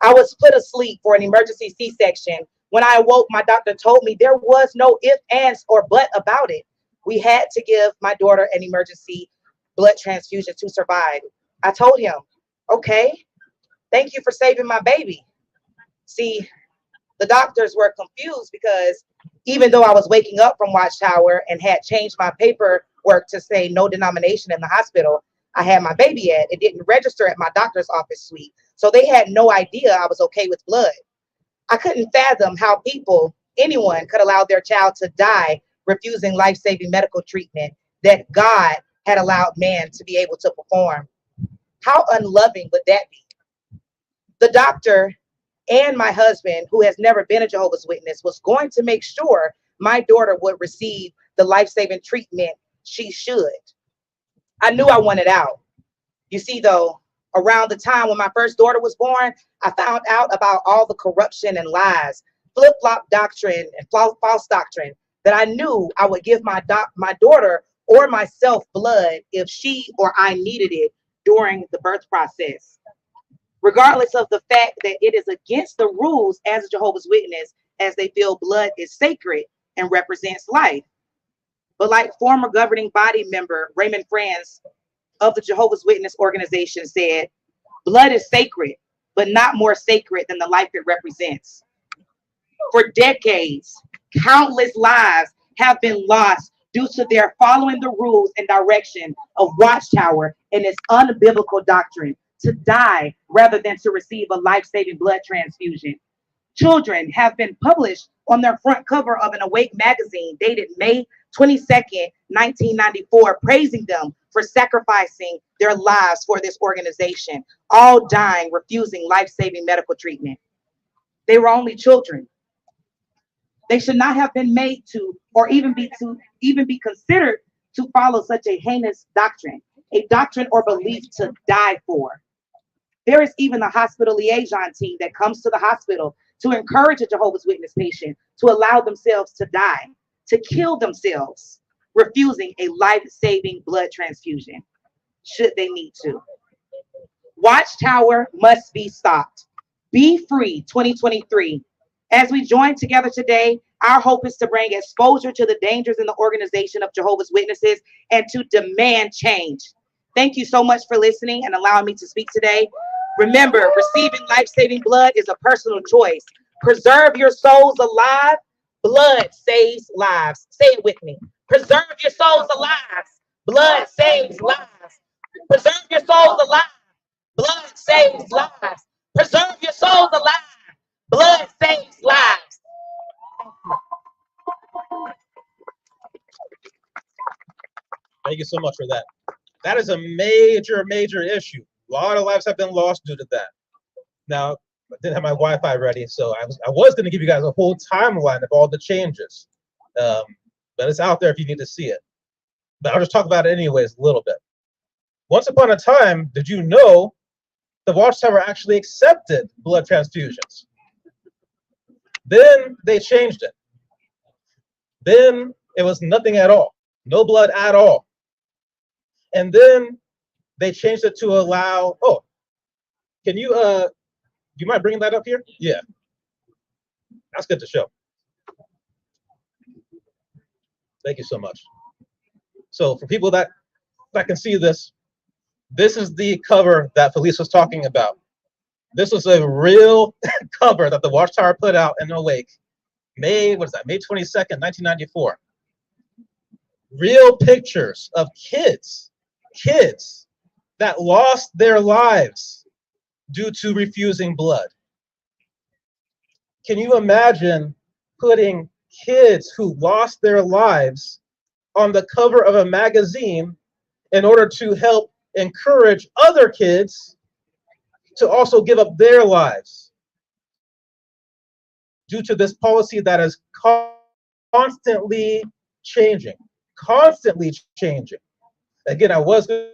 I was put asleep for an emergency C-section. When I awoke, my doctor told me there was no if, ands, or but about it. We had to give my daughter an emergency blood transfusion to survive. I told him, okay, thank you for saving my baby. See, the doctors were confused because even though I was waking up from Watchtower and had changed my paperwork to say no denomination in the hospital I had my baby at, it didn't register at my doctor's office suite. So they had no idea I was okay with blood. I couldn't fathom how anyone could allow their child to die refusing life-saving medical treatment that God had allowed man to be able to perform. How unloving would that be? The doctor and my husband, who has never been a Jehovah's Witness, was going to make sure my daughter would receive the life-saving treatment she should. I knew I wanted out. You see, though, around the time when my first daughter was born, I found out about all the corruption and lies, flip-flop doctrine and false doctrine that I knew I would give my daughter or myself blood if she or I needed it during the birth process. Regardless of the fact that it is against the rules as a Jehovah's Witness, as they feel blood is sacred and represents life. But like former governing body member Raymond Franz of the Jehovah's Witness organization said, blood is sacred, but not more sacred than the life it represents. For decades, countless lives have been lost due to their following the rules and direction of Watchtower and its unbiblical doctrine to die rather than to receive a life-saving blood transfusion. children have been published on their front cover of an Awake magazine dated May 22nd, 1994, praising them for sacrificing their lives for this organization, all dying, refusing life-saving medical treatment. They were only children. They should not have been made to, or even be considered to follow such a heinous doctrine, a doctrine or belief to die for. There is even a hospital liaison team that comes to the hospital to encourage a Jehovah's Witness patient to allow themselves to die, to kill themselves, refusing a life-saving blood transfusion, should they need to. Watchtower must be stopped. Be Free 2023. As we join together today, our hope is to bring exposure to the dangers in the organization of Jehovah's Witnesses and to demand change. Thank you so much for listening and allowing me to speak today. Remember, receiving life-saving blood is a personal choice. Preserve your souls alive. Blood saves lives. Say it with me. Preserve your souls alive. Blood saves lives. Preserve your souls alive. Blood saves lives. Preserve your souls alive. Blood saves lives. Thank you so much for that. That is a major, major issue. A lot of lives have been lost due to that. Now, I didn't have my Wi-Fi ready, so I was going to give you guys a whole timeline of all the changes. But it's out there if you need to see it. But I'll just talk about it anyways a little bit. Once upon a time, did you know the Watchtower actually accepted blood transfusions? Then they changed it. Then it was nothing at all. No blood at all. And then they changed it to allow, oh, can you, do you mind bringing that up here? Yeah. That's good to show. Thank you so much. So for people that can see this, this is the cover that Felice was talking about. This was a real cover that the Watchtower put out in Awake. May 22nd, 1994. Real pictures of kids that lost their lives due to refusing blood. Can you imagine putting kids who lost their lives on the cover of a magazine in order to help encourage other kids to also give up their lives due to this policy that is constantly changing, Again, I was going